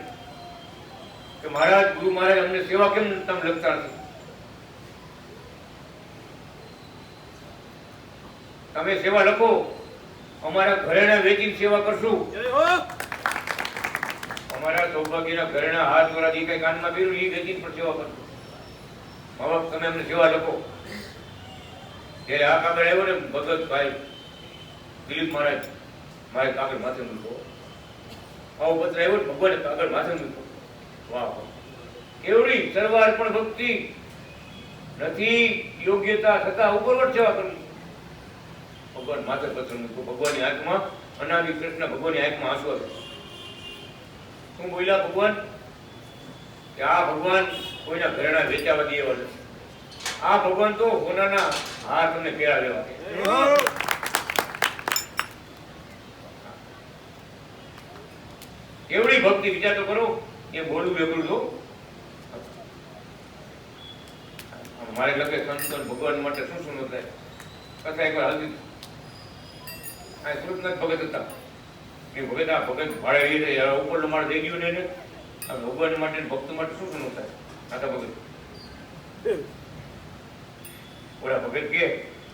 કે મહારાજ, ગુરુ મહારાજ, અમને સેવા કેમ તમે લખતા નથી? તમે સેવા લખો, અમારા ઘરેણા વેચીને સેવા કરશું. અમારા સૌભાગ્યના ઘરેણા હાથ દ્વારા જે કઈ કાનમાં પહેર્યું એ વેચીને પણ સેવા કરશું. મા બાપ, તમે અમને સેવા લખો. ત્યારે આ કાગળ આવ્યો ને, ભગતભાઈ દિલીપ મહારાજ, મારે કાગળ માથે મૂકો. આવો પત્ર આવ્યો ને, ભગવાને કાગળ માથે મૂકો. વાહ, કેવડી સરવાર પણ ભક્તિ નથી, યોગ્યતા છતાં ઉપરવટ સેવા કરવી. ભગવાન માથે પત્ર મૂકો. ભગવાનની આંખમાં અનાદિ કૃષ્ણ, ભગવાનની આંખમાં આંસુ આવે. શું બોલ્યા ભગવાન? કે આ ભગવાન કોઈના ઘરેણા વેચાવા દે એવા નથી. આ ભગવાન તો હોનાના હાર તમને પહેરા લેવા દે. કેવડી ભક્તિ વિચાર તો કરો. એ બોલવું વેગળું તો મારે લગે સંતો ભગવાન માટે શું શું થાય. કથા એકવાર હાલતી આ કૃતનાથ ભગત હતા. એ ભગત આ ભગત ભાડે રહી ઉપરનો માળ દઈ ગયો ને એને ભગવાન માટે ભક્ત માટે શું શું થાય. આતા ભગત ઓલા ભગત કે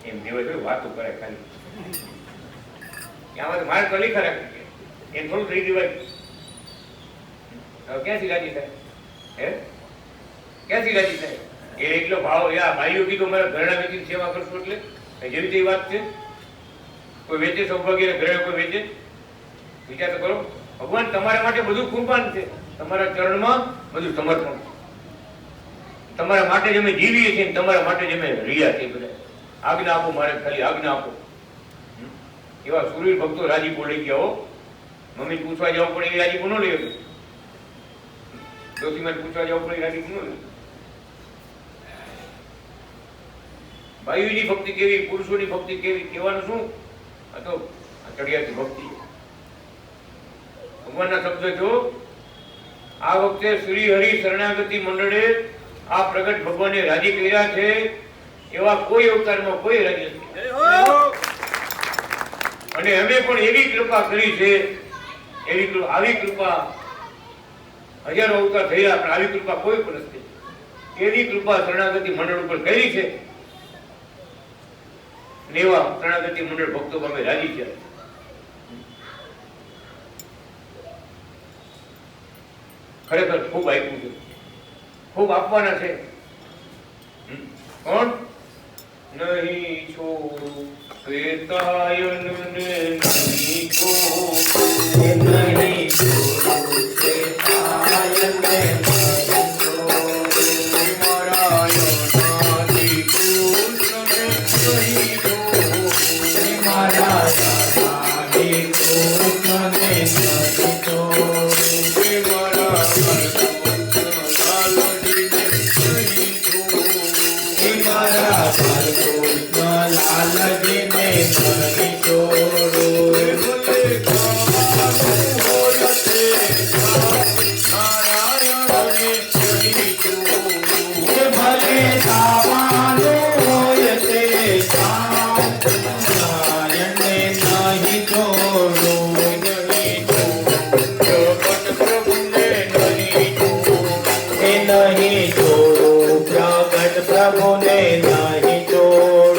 એમ દેવાય વાતો કરે ખાલી. આમાં મારે કલી ખરા એમ થોડું થઈ દેવાય. ક્યાંથી રાજી થાય? હે, ક્યાંથી રાજી થાય? એ એટલો ભાવ ભાઈઓ કીધું મારા ઘરેણા વેચીને સેવા કરશું એટલે જેવી તેવી વાત છે. કોઈ વેચે સૌભાગ્ય ઘરે કોઈ વેચે? વિચાર તો કરો. ભગવાન તમારા માટે બધું કુરબાન છે. તમારા ચરણમાં બધું સમર્પણ. તમારા માટે જ અમે જીવીએ છીએ, તમારા માટે જ અમે રહ્યા છીએ. બધા આજ્ઞા આપો, મારે ખાલી આજ્ઞા આપો. એવા સુરવીર ભક્તો રાજીપો લઈ ગયા હો. મમ્મી પૂછવા જવું પડે એ રાજીપો ન લઈ હતું. ડોસીમાં પૂછવા જવું પડે એ રાજીપો ન લઈ. ભાઈઓની ભક્તિ કેવી, પુરુષોની ભક્તિ કેવી, કહેવાનું શું? આ તો ચડિયાતી ભક્તિ. ભગવાનના શબ્દ જો આ વખતે શ્રી હરિ શરણાગતિ મંડળે આ પ્રગટ ભગવાનને રાજી કર્યા છે એવા કોઈ અવતારમાં કોઈ રાજી નથી. અને અમે પણ એવી કૃપા કરી છે, આવી કૃપા હજારો અવતાર થયા પણ આવી કૃપા કોઈ પણ નથી. એવી કૃપા શરણાગતિ મંડળ ઉપર કરી છે. એવા શરણાગતિ મંડળ ભક્તો અમે રાજી છે. ખરેખર ખૂબ આપ્યું છે, ખૂબ આપવાના છે. કોણ? નહીં છોડું શ્વેતાયન ને, નહીં છોડું, નહીં છોડું શ્વેતાયન ને, પ્રભુને નહીં છોડું.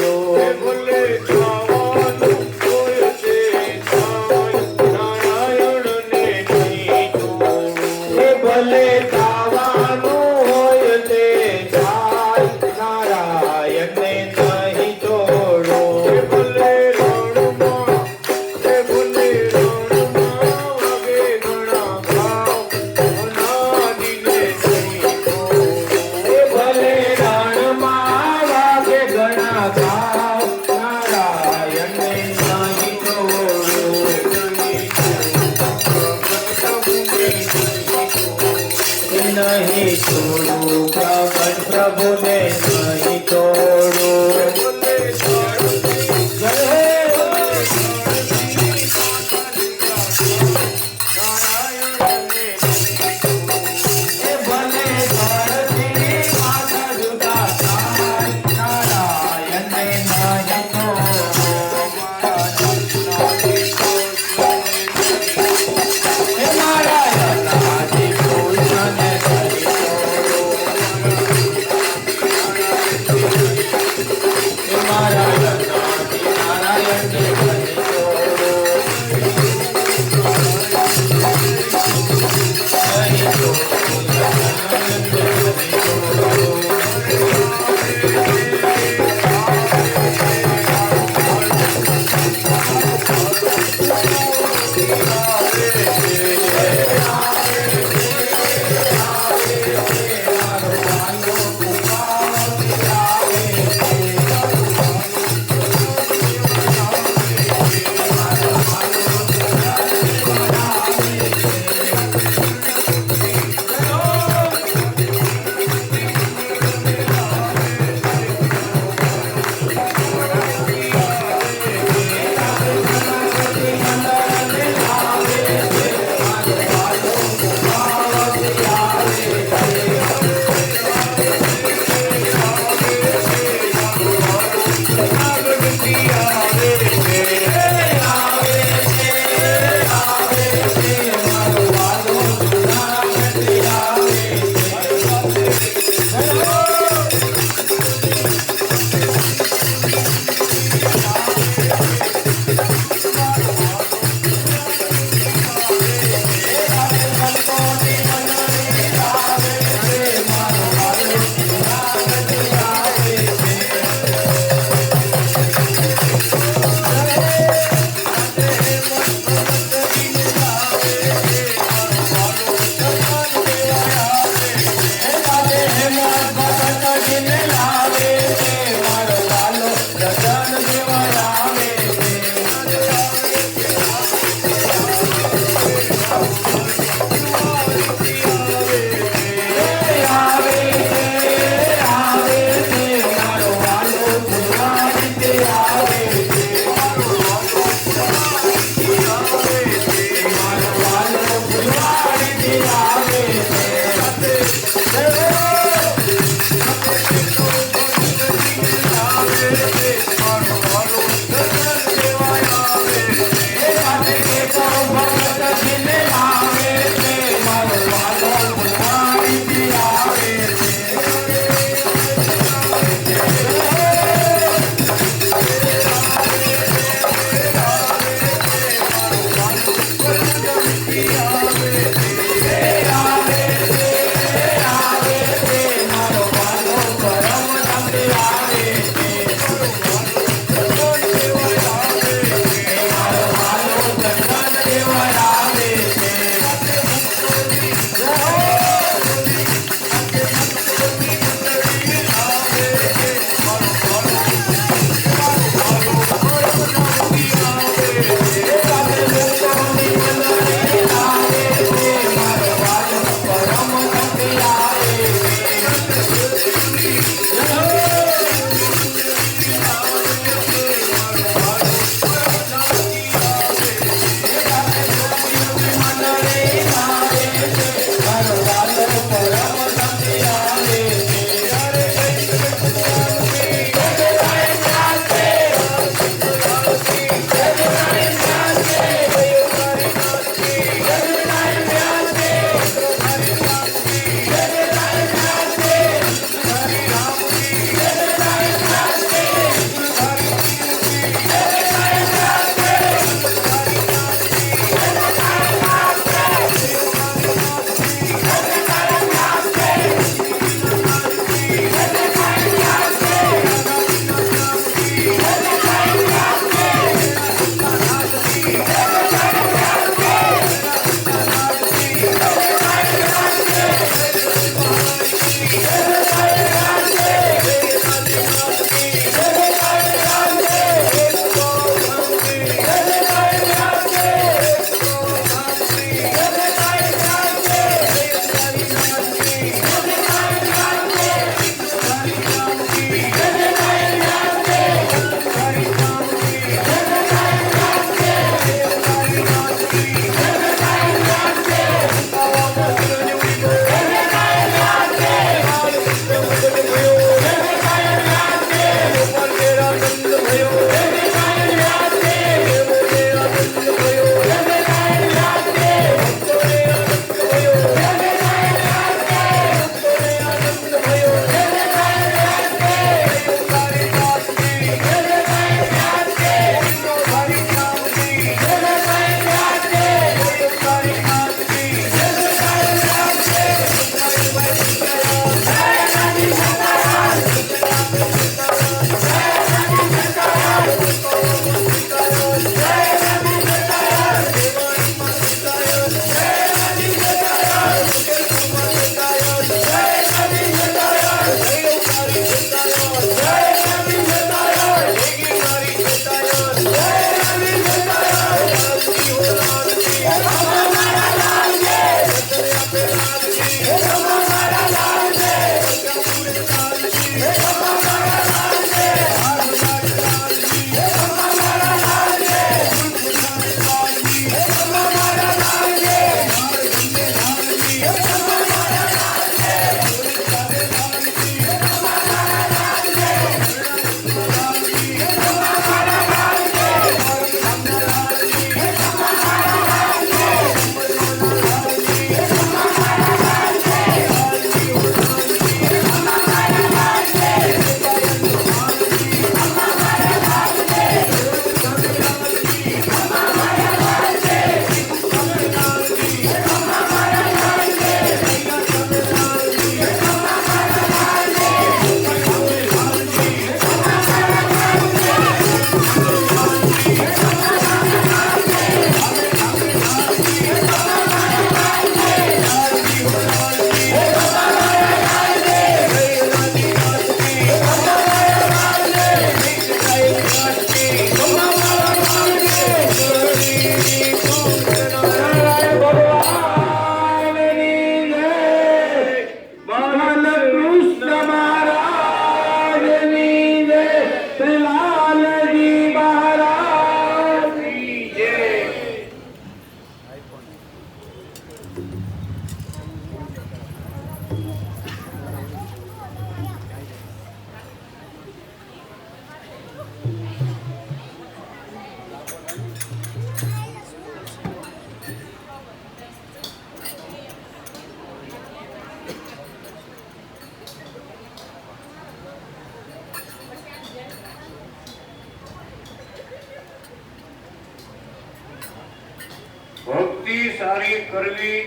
ભક્તિ સારી કરવી,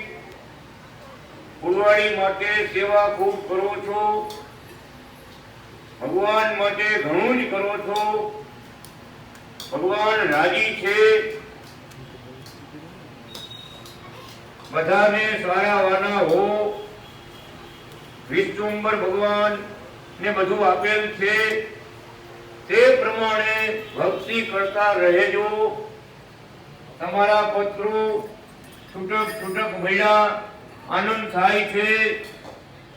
ફૂલવાડી માટે સેવા ખૂબ કરો છો, ભગવાન માટે ઘણું જ કરો છો, ભગવાન રાજી છે, બધાને સારાવાના હો, વિશ્વંભર ભગવાન ને બધું આપેલ છે તે પ્રમાણે ભક્તિ કરતા રહેજો. તમારા પત્રો છૂટક છૂટક મળ્યા, આનંદ થાય છે,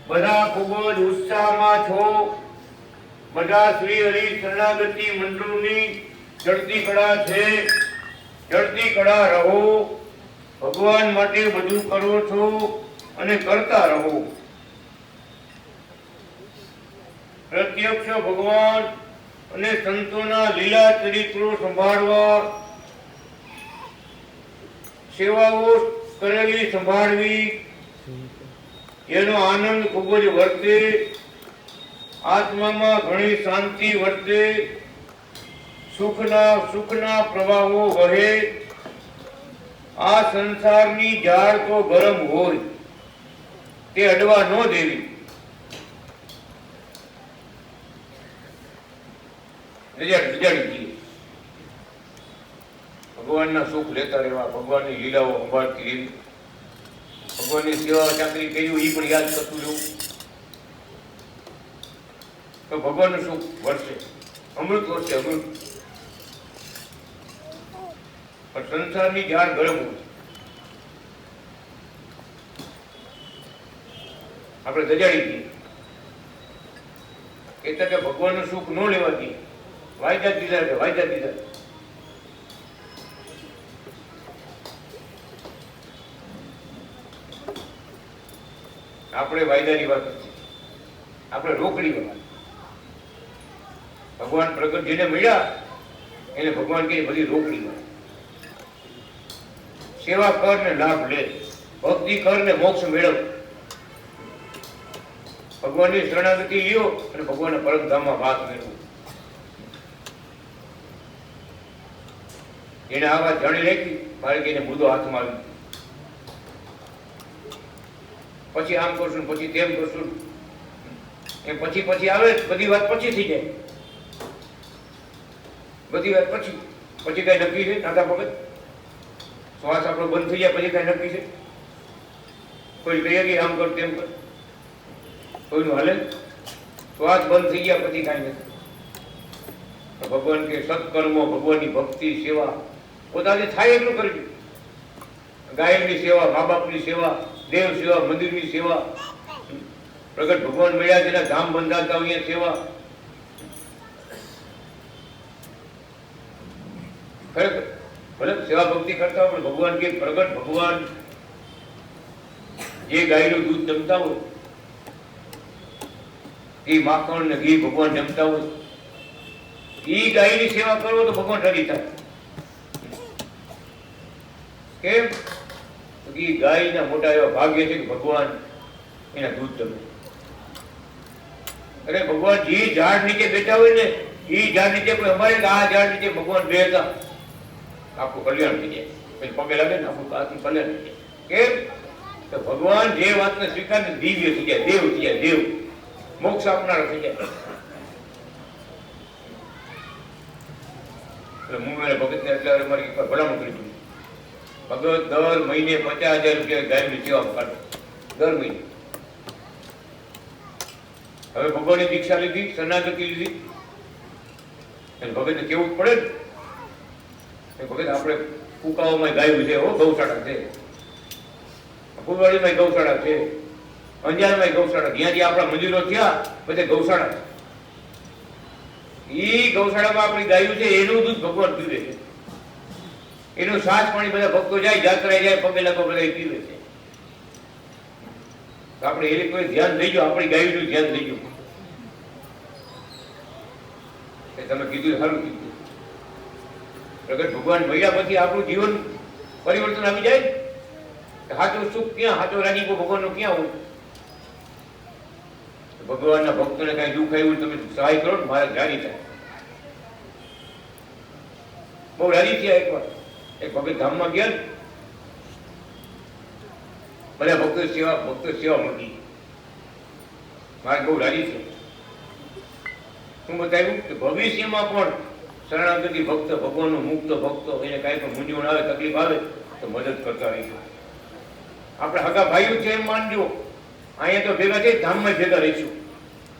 બધા ખૂબ જ ઉત્સાહમાં છો. બધા શ્રી હરિ શરણાગતિ મંડળની ચડતી કળા છે, ચડતી કળા રહો, ભગવાન માટે બધું કરો છો અને કરતા રહો. પ્રત્યક્ષ ભગવાન અને સંતોના લીલા ચરિત્રો સંભાળવા, સેવાઓ કરેલી સંભાળવી, એનો આનંદ ખૂબ જ વર્તે, આત્મામાં ઘણી શાંતિ વર્તે, સુખના પ્રવાહો વહે. આ સંસારની ઝાડ તો ગરમ હોય, તે અડવા ન દેવી. ભગવાનના સુખ લેતા રહેવા, ભગવાનની લીલાઓ સંભાળતી રહેવી, ભગવાનની સેવા ચાકરી કર્યું એ પણ યાદ કરતું રહેવું, તો ભગવાનનું સુખ વર્ષે, અમૃત વર્ષે અમૃત. પણ સંસારની ઝાડ ગરમ હોય, આપણે દજાડી દઈએ, એટલે કે ભગવાનનું સુખ ન લેવા દઈએ, વાયદા દીધા છે, વાયદા દીધા. આપણે વાયદાની વાત નથી, આપણે રોકડી વાત. ભગવાન પ્રગટ જેને મળ્યા એને ભગવાન કે બધી રોકડી વાત. સેવા કર ને લાભ લે, ભક્તિ કર ને મોક્ષ મેળવ. ભગવાનની શરણાગતિ લ્યો અને ભગવાનના પરમધામમાં વાત મેળવો. એને આ વાત જાણી રાખી, મારે કે એને મુદ્દો હાથમાં આવી, પછી આમ કરશું, પછી તેમ કરશું, એ પછી આવે, બધી વાત પછી થઈ જાય, બધી વાત પછી કઈ નક્કી છે? નાથા ભગત, શ્વાસ આપણો બંધ થઈ જાય પછી કઈ નક્કી છે? કોઈ કહીએ કે આમ કર તેમ કર, કોઈનું હાલે? શ્વાસ બંધ થઈ ગયા પછી કઈ નથી. ભગવાન કે સત્કર્મો, ભગવાનની ભક્તિ સેવા પોતાને થાય એટલું કરજો. ગાયનની સેવા, મા બાપની સેવા, દેવ સેવા, મંદિરની સેવા, પ્રગટ ભગવાન મળ્યા જેના ધામ બંધાતા હોય સેવા. ખરેખર ભલે સેવા ભક્તિ કરતા હોય, ભગવાન કે પ્રગટ ભગવાન જે ગાયનું દૂધ જમતા હોય, એ માખણ ને ઘી ભગવાન જમતા હોય, એ ગાયની સેવા કરો તો ભગવાન રાજી થાય. કેમ? એ ગાયના મોટા એવા ભાગ્ય છે કે ભગવાન એના દૂધ જમે. અરે ભગવાન જે ઝાડ નીચે બેઠા હોય ને, એ ઝાડ નીચે કોઈ અમારે આ ઝાડ નીચે ભગવાન બેઠા, આખું કલ્યાણ થઈ જાય. પછી પગે લાગે ને આખું આખી કલ્યાણ થઈ જાય. કેમ? તો ભગવાન જે વાતને સ્વીકારે દિવ્ય થઈ જાય, દેવ થઈ જાય, દેવ મોક્ષ આપનાર થઈ જાય. એટલે હું મેં ભગતને એટલે મારી ભલામણ કરી દીધું, ભગત દર મહિને 50,000 રૂપિયા ગાયની સેવા કાઢો, દર મહિને. હવે ભગવાનની દીક્ષા લીધી, શરણાગતિ લીધી, ભગતને કેવું જ પડે ને, ભગત આપણે કુકાઓમાં ગાયું છે, હો ગૌશાળા છે, ફૂલવાડીમાં ગૌશાળા છે, અંજારમાં ગૌશાળા, જ્યાં જ્યાં આપણા મંદિરો થયા બધે ગૌશાળા. ઈ ગૌશાળામાં આપણી ગાયું છે, એનું દૂધ ભગવાન પીવે છે, એનું સાસ પાણી બધા ભક્તો જાય, જાત્રા જાય, પગે લાગો બધા પીવે છે. તો આપણે એ કોઈ ધ્યાન દઈજો, આપણી ગાયનું ધ્યાન દઈજો. તમે કીધું સારું કીધું. પ્રગટ ભગવાન મળ્યા પછી આપણું જીવન પરિવર્તન આવી જાય. સાચું સુખ ક્યાં, સાચો રાજીપો ભગવાનનો ક્યાં હોય? ભગવાનના ભક્તોને કઈ દુઃખ આવ્યું તમે સહાય કરો ને, મારે રાજી થાય. બહુ રાજી થયા. એકવાર એક ભગત ધામમાં ગયા ને, બધા ભક્તો સેવા મળતી. મારે બહુ રાજી છે. શું બતાવ્યું કે ભવિષ્યમાં પણ શરણાગતિ ભક્ત, ભગવાનનો મુક્ત ભક્તો, એને કાંઈ પણ મૂંઝવણ આવે, તકલીફ આવે તો મદદ કરતા રહીશું. આપણે હગા ભાઈઓ છે એમ માનજો. અહીંયા તો ભેગા થઈ ધામમાં ભેગા રહીશું.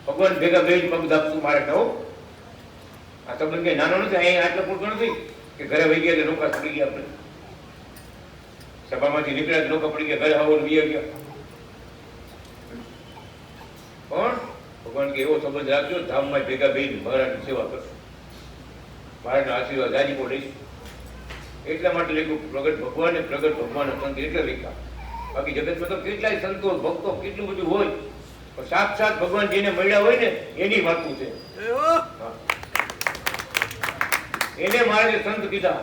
ભગવાન ભેગા બેસી પગ દાબશું. મારે કહો આ સંબંધ કઈ નાનો નથી. અહીંયા આટલો પૂરતો નથી કે ઘરે વહી ગયા નોકા પડી ગયા. આપણે સભામાંથી નીકળ્યા નોકા પડી ગયા, ઘરે આવો વી ગયા. પણ ભગવાન કે એવો સંબંધ રાખજો, ધામમાં ભેગા બેસી મહારાજની સેવા કરશો, મહારાજના આશીર્વાદ રાજીપો લઈશું. એટલા માટે લખ્યું પ્રગટ ભગવાન સંત એટલે લખ્યા. બાકી જગતમાં તો કેટલાય સંતો ભક્તો કેટલું બધું હોય, પણ સાક્ષાત ભગવાન જેને મળ્યા હોય ને એની વાતું છે. એને મહારાજે સંત કીધા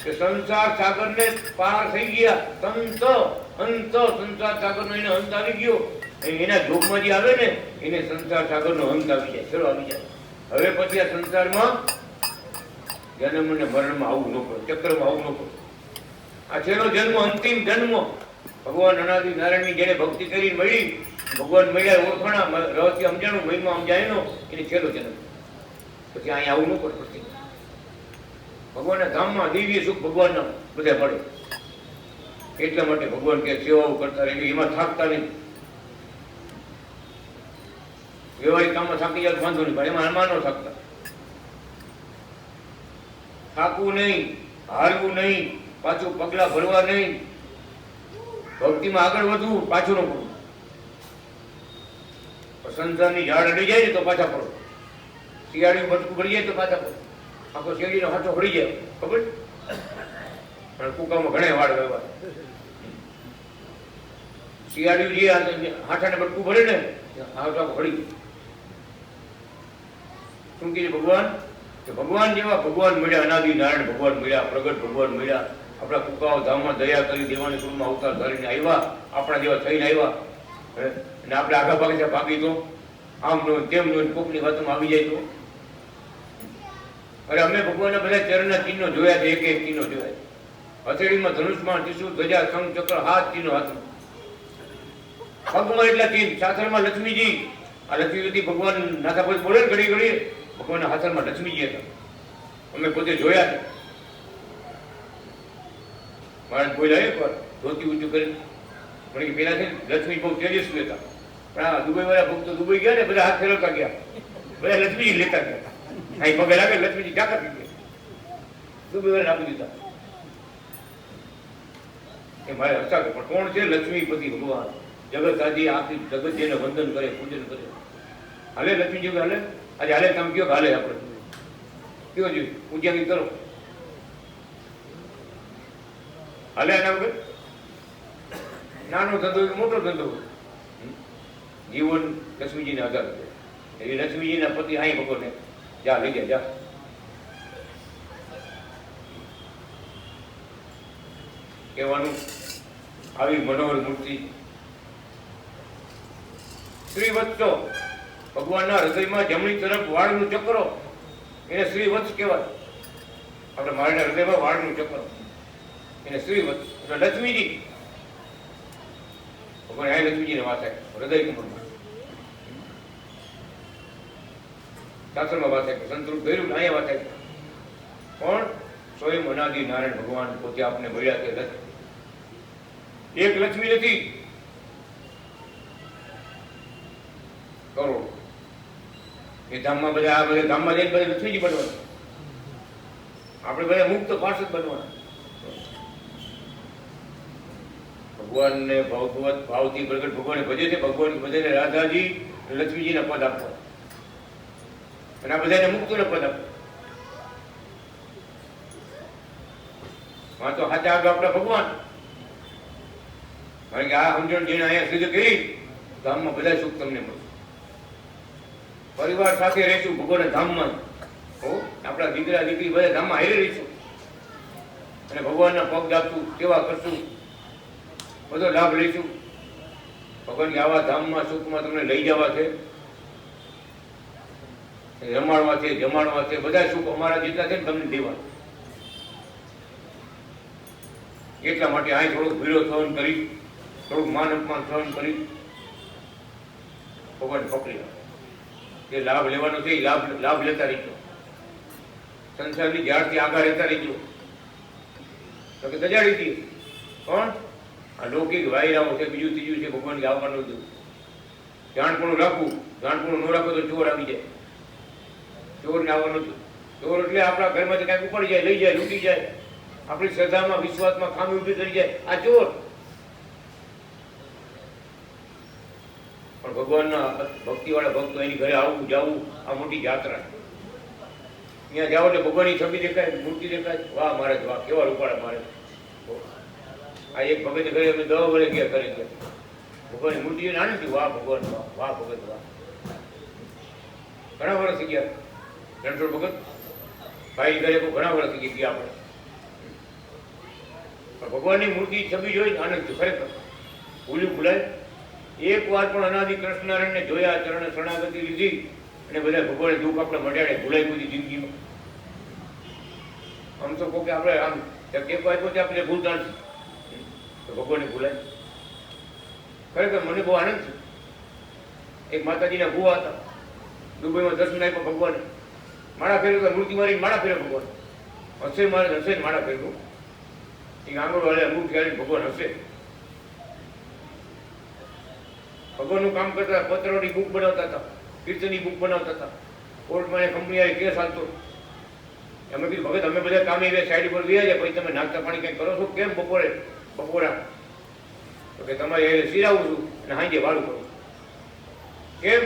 કે સંસાર સાગરને પાર થઈ ગયા. સંસાર સાગરનો એને અંત આવી ગયો. એના જોગમાં જે આવે ને એને સંસાર સાગરનો અંત આવી જાય, છેડો આવી જાય. હવે પછી આ સંસારમાં જન્મ અને મરણમાં આવું ન પડે, ચક્રમાં આવું ન પડે. આ છેલ્લો જન્મ, અંતિમ જન્મ. ભગવાન અનાદિ નારાયણની જેને ભક્તિ કરી મળી, ભગવાન મળ્યા, ઓળખાણા, રહસ્ય સમજાણું, મહિમા સમજાયનો, એને છેલ્લો જન્મ. પછી અહીંયા આવું ન પડે. પછી ભગવાનના ધામમાં દિવ્ય સુખ ભગવાનના બધા મળે. એટલા માટે ભગવાન કે સેવાઓ કરતા રહે, એમાં થાકતા નહીં. વ્યવહારિક કામમાં થાકી જાય વાંધો નહીં, પણ એમાં હનુમાનો થાકતા. થાકવું નહીં, હારવું નહીં, પાછું પગલા ભરવા નહીં, ભક્તિમાં આગળ વધવું, પાછું ન પડવું. સંસારની ઝાડ અડી જાય ને તો પાછા પડો, શિયાળી બટકું પડી જાય તો પાછા પડો. આખો શેરડીનો હાથો પડી જાય, ખબર? પણ કુકામાં ઘણા વાળ વ્યવહાર. શિયાળી જે હાથાને બટકું ભરે ને હાથો આખો પડી જાય. શું કીધું ભગવાન? કે ભગવાન જેવા ભગવાન મળ્યા, અનાદિ નારાયણ ભગવાન મળ્યા, પ્રગટ ભગવાન મળ્યા. આપણા કુકાઓ ધામમાં દયા કરી દેવાની કુળમાં અવતાર ધરીને આવ્યા, આપણા જેવા થઈને આવ્યા. અને આપણે આગા ભાગે ભાગી તો આમ નો તેમ નો કોકની વાતમાં આવી જાય તો. અરે અમે ભગવાનના બધા ચરણના ચિહ્નો જોયા છે, એક ચિહ્નો જોયા છે. હથેળીમાં ધનુષમાં ત્રિશૂળ, ધજા, શંખ, ચક્ર, હાથ ચિહ્નો હાથમાં. પગમાં એટલા ચિહ્ન. સાથળમાં લક્ષ્મીજી. આ લક્ષ્મીજી ભગવાન નાથા પર બોલે ઘડી ઘડી, ભગવાનના હાથમાં લક્ષ્મીજી હતા. અમે પોતે જોયા છે. મારે બોલ્યા એક વાર ધોતી ઊંચું કરી મને કે પેલા છે લક્ષ્મી બહુ તેજસ્વી હતા, પણ આ દુબઈ વાળા ભક્તો દુબઈ ગયા ને બધા હાથ ફેરવતા ગયા, બધા લક્ષ્મીજી લેતા ગયા. અહીં પગે લાગે લક્ષ્મીજી ટાકા પી ગયા, દુબઈ વાળા આપી દીધા. એ મારે હસા પણ કોણ છે? લક્ષ્મીપતિ ભગવાન. જગત આદિ આખી જગત જેને વંદન કરે, પૂજન કરે. હાલે લક્ષ્મીજી હાલે, આજે હાલે તમે કયો હાલે? આપણે કયો જોઈએ પૂજ્યાની કરો હાલે. એના વગર નાનો ધંધો કે મોટો ધંધો, જીવન લક્ષ્મીજીને આધાર છે. એ લક્ષ્મીજીના પતિ અહીં ભગવાને જા લઈ ગયા, જા. કહેવાનું આવી મનોહર મૂર્તિ શ્રીવત્સો ભગવાનના હૃદયમાં જમણી તરફ વાળનું ચક્ર, એને શ્રીવત્સ કહેવાય. આપણે મારા હૃદયમાં વાળનું ચક્ર, એને શ્રીવત્સ. એટલે લક્ષ્મીજી ભગવાન આ લક્ષ્મીજીને વાત થાય હૃદય કમળમાં, શાસ્ત્રમાં વાત થાય, સંતરૂપ કર્યું અહીંયા વાત થાય. પણ સ્વયં અનાદિ નારાયણ ભગવાન પોતે આપને મળ્યા કે એક લક્ષ્મી નથી, કરોડ. એ ધામમાં બધા આ બધા ધામમાં જઈને બધા લક્ષ્મીજી બનવાના, આપણે બધા મુક્ત પાર્ષદ બનવાના. ભગવાનને ભગવત ભાવથી પ્રગટ ભગવાન ભજે છે, ભગવાન બધાને રાધાજી લક્ષ્મીજીના પદ આપવા, અને આ બધાને મુક્તોને પદ આપવા. તો હાથે આગળ આપણા ભગવાન, કારણ કે આ સમજણ જેને અહીંયા સિદ્ધ કરી ધામમાં બધા સુખ તમને મળશે. પરિવાર સાથે રહીશું ભગવાનના ધામમાં, આપણા દીકરા દીકરી બધા ધામમાં હારે રહીશું, અને ભગવાનના પગ દાબશું, સેવા કરશું, બધો લાભ લઈશું. ભગવાન કે આવા ધામમાં સુખમાં તમને લઈ જવા છે, રમાડવા છે, જમાડવા છે, બધા સુખ અમારા જેટલા છે ને તમને દેવા. એટલા માટે અહીં થોડોક ભીડો થવાનું કરી થોડુંક માન અપમાન સહન કરી ભગવાન પકડી એ લાભ લેવાનો છે એ લાભ લેતા રહીજો, સંસારની ઝાડથી આગળ રહેતા રહીજો. તો કે ગજાડી હતી કોણ? આ લૌકિક વાયરાઓ છે, બીજું ત્રીજું છે, ભગવાન આવવાનું હતું. જાણપણું રાખવું, જાણપણું ન રાખો તો ચોર આવી જાય. ચોર ને આવવાનું હતું. ચોર એટલે આપણા ઘરમાંથી કાંઈક ઉપાડી જાય, લઈ જાય, લૂંટી જાય, આપણી શ્રદ્ધામાં વિશ્વાસમાં ખામી ઉભી કરી જાય, આ ચોર. પણ ભગવાનના ભક્તિવાળા ભક્તો એની ઘરે આવવું જવું આ મોટી યાત્રા. અહીંયા જાઓ એટલે ભગવાનની છબી દેખાય, મૂર્તિ દેખાય, વાહ મહારાજ વાહ, કેવા રૂપાળા મહારાજ. આ એક ભગત ઘરે અમે 10 વર્ષ ગયા કરે ગયા, ભગવાનની મૂર્તિ નાની હતી, વાહ ભગવાન વાહ, વાહ ભગત વાહ. ઘણા વર્ષ થઈ ગયા રણછોડ ભગત ભાઈ ઘરે ઘણા વર્ષ થઈ ગયા આપણે. પણ ભગવાનની મૂર્તિ છબી જોઈ આનંદ થયો ખરેખર, ભૂલ્યું ભૂલાય. એક વાર પણ અનાદિ કૃષ્ણનારાયણને જોયા, ચરણ શરણાગતિ લીધી અને બધા ભગવાને દુઃખ આપણે મટાડે, ભૂલાઈ બધી જિંદગીમાં. આમ તો કહો કે આપણે આમ ટેકો આપ્યો છે આપણે ભૂલતા નથી, તો ભગવાનને ભૂલાય. ખરેખર મને બહુ આનંદ છે. એક માતાજીના ભુવા હતા, દુબઈમાં દર્શન આપ્યા ભગવાને, માળા ફેરવ્યો, મૂર્તિ મારીને માળા ફેરવ્યો ભગવાન. હશે મારે હશે ને માળા ફેરવું, એક આંગળ વાળે અંગૂઠી આવીને ભગવાન હશે. ભગવાનનું કામ કરતા, પત્રોની બુક બનાવતા હતા, કીર્તનની બુક બનાવતા હતા. કોર્ટમાં એ કંપની આવી કેસ હાલતો. અમે કીધું ભગત અમે બધા કામે સાઈડ પર ગયા છે, પછી તમે નાસ્તા પાણી કંઈ કરો છો કેમ બપોરા? તો કે તમારે એ સિરાવું છું અને સાંજે વાળું કરું. કેમ?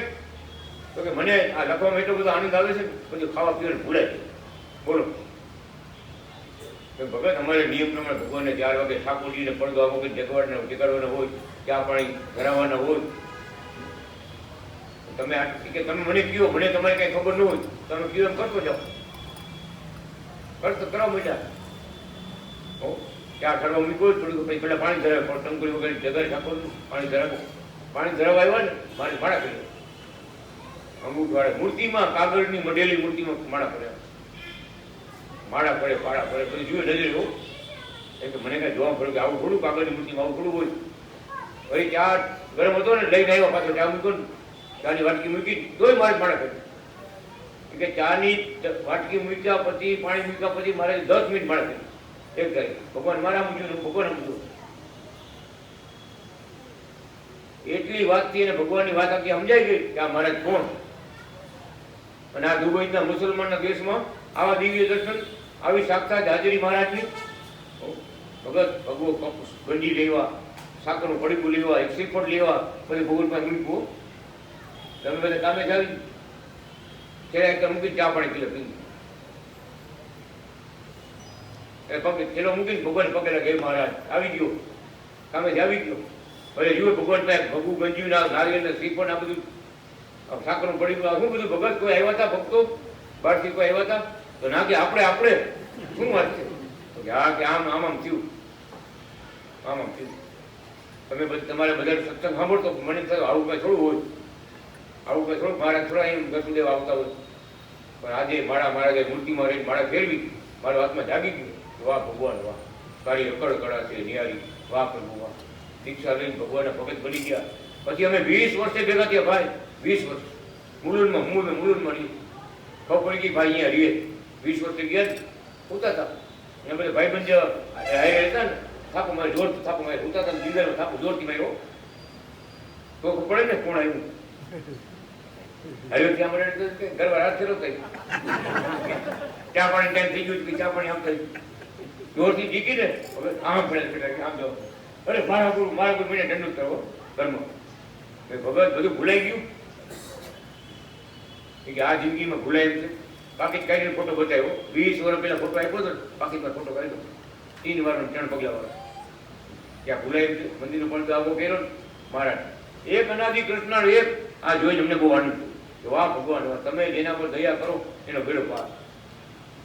તો કે મને આ લખવામાં એટલો બધો આનંદ આવે છે, બધું ખાવા પીવાનું ભૂલાય છે. બોલો ભગત અમારે નિયમ પ્રમાણે ભગવાનને 4 વાગે ઠાકોરજીને પડદો આપો કે જગાડવાના હોય, ચા પાણી ધરાવવાના હોય. તમે તમે મને કયો, મને તમારે કઈ ખબર ન હોય, તમે કયો એમ કરતો જાઓ, કરતો કરવા માંડ્યા. ચા ઠરવા મૂક્યો, થોડું પછી પેલા પાણી ધરાવે, પણ ટંકોરી વગર જગાડી ઠાકોર પાણી ધરાવો. પાણી ધરાવવા આવ્યા ને મારી માળા કર્યો. અંગૂઠ વાળે મૂર્તિમાં, કાગળની મઢેલી મૂર્તિમાં માળા કર્યા. માળા પડે, પાળા પડે, પછી જોયું નજરે એવું એમ કે મને કાંઈ જોવા પડ્યું કે આવું થોડું કાગળની મૂર્તિમાં આવું થોડું હોય. વળી ચા ગરમ હતો ને લઈને આવ્યા, પાછો ચા મૂક્યો ને ચાની વાટકી મૂકી તોય મારે માળા કરી કે ચાની વાટકી મૂક્યા પછી પાણી મૂક્યા પછી મારે 10 મિનિટ માળા કરી. એક તારીખ ભગવાન મારા મૂક્યું, ભગવાન મૂક્યું. એટલી વાતથી એને ભગવાનની વાત આખી સમજાઈ ગઈ કે આ મહારાજ કોણ. અને આ દુબઈના મુસલમાનના દેશમાં આવા દિવ્ય દર્શન, આવી સાક્ષાત હાજરી મહારાજની. ભગત ભગવો ગંજી લેવા, સાકરનું પડીકું લેવા, એક શ્રીફળ લેવા, પછી ભગવાન પાસે મૂકવું. તમે બધા કામે જાવી છેલ્લા મૂકીને ચા પાણી પીલે પી પગે છેલ્લો મૂકીને ભગવાન પગે લાગે મહારાજ આવી ગયો, કામે જ આવી ગયો. ભલે જુએ ભગવાન પાસે ભગવું ગંજ્યું ના નારિયેળ શ્રીફળ આ બધું સાકરનું પડીકું આ શું બધું. ભગત કોઈ આવ્યા હતા ભક્તો બહારથી કોઈ આવ્યા હતા તો ના કે આપણે શું વાત છે હા કે આમ થયું, આમ થયું. તમે તમારે બધા સત્સંગ સાંભળતો મને થયું આવું કઈ થોડું હોય, આવું કઈ થોડું મારા થોડા એમ દર્શન દેવા આવતા હોય. પણ આજે મારા મૂર્તિમાં રહીને માળા ફેરવી મારા હાથમાં જાગી ગયું. વાહ ભગવાન વાહ, તારી અકળ કળા છે નિયારી, વાહ પ્રભુ વાહ. દીક્ષા લઈને ભગવાનના ભગત બની ગયા. પછી અમે 20 વર્ષે ભેગા થયા ભાઈ, 20 વર્ષ મુલુંડમાં રહ્યું. ખબર પડી ગઈ ભાઈ અહીંયા રહીએ. 20 વર્ષે ગયા ઉતા હતા એને બધા ભાઈબંધ હારે હતા ને, થાપો મારે જોરથી થાપો મારે ઉતા હતા, દિંદાનો થાપો જોરથી માર્યો તો ખબર પડે ને કોણ આવ્યું. હવે ત્યાં મને ઘરવાર હાથ ફેરો થઈ ચા પાણી ટાઈમ થઈ ગયું, ચા પાણી આમ થઈ જોરથી જીકી ને હવે આમ પડે આમ જાઓ. અરે મારા કોઈ મને દંડ કરવો ઘરમાં. ભગત બધું ભૂલાઈ ગયું કે આ જિંદગીમાં ભૂલાય એમ છે. પાકીટ કાઢીને ફોટો બતાવ્યો, 20 વર્ષ પહેલા ફોટો આપ્યો હતો, પાકીટમાં ફોટો કાઢ્યો 3 વાર 3 પગલા વાળો. ત્યાં ભૂલાય એમ છે. મંદિરનો પણ આવો કર્યો ને મહારાજ એક અનાદિ કૃષ્ણ એક. આ જોઈને અમને બહુ આનંદ થયો. વાહ ભગવાન વાહ, તમે જેના પર દયા કરો એનો ભેડો પાર.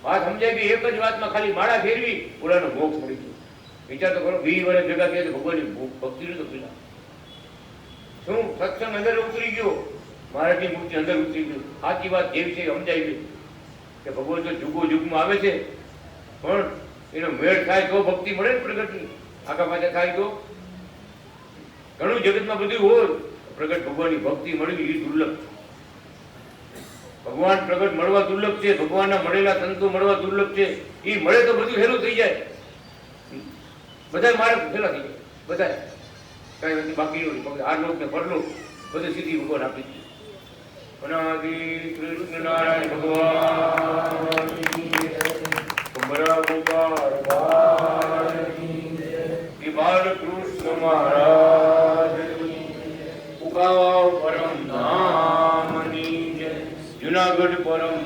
વાત સમજાય ગઈ. એક જ વાતમાં ખાલી માળા ફેરવી ઓલાનો મોક્ષ મળી ગયો. વિચાર તો કરો 20 વર્ષ ભેગા થયા તો ભગવાનની ભક્તિ તો પેલા શું સત્સંગ અંદર ઉતરી ગયો, મહારાજની મૂર્તિ અંદર ઉતરી ગઈ. સાચી વાત જેવી છે સમજાઈ ગઈ કે ભગવાન તો જુગો જુગમાં આવે છે, પણ એનો મેળ થાય તો ભક્તિ મળે ને પ્રગતિ. આગા પાછા થાય તો ઘણું જગતમાં બધું હોય, પ્રગટ ભગવાનની ભક્તિ મળવી એ દુર્લભ. ભગવાન પ્રગટ મળવા દુર્લભ છે, ભગવાનના મળેલા સંતો મળવા દુર્લભ છે. એ મળે તો બધું હેલું થઈ જાય, બધા માર્ગ હેલા થઈ જાય, બધા કઈ બધું બાકી હોય. આ લોક ને પરલોક બધું સીધી ભગવાન આપી દે. અનાદિ કૃષ્ણ નારાયણ ભગવાન બાલકૃષ્ણ મહારાજ પરમ ધામની જુનાગઢ પરમ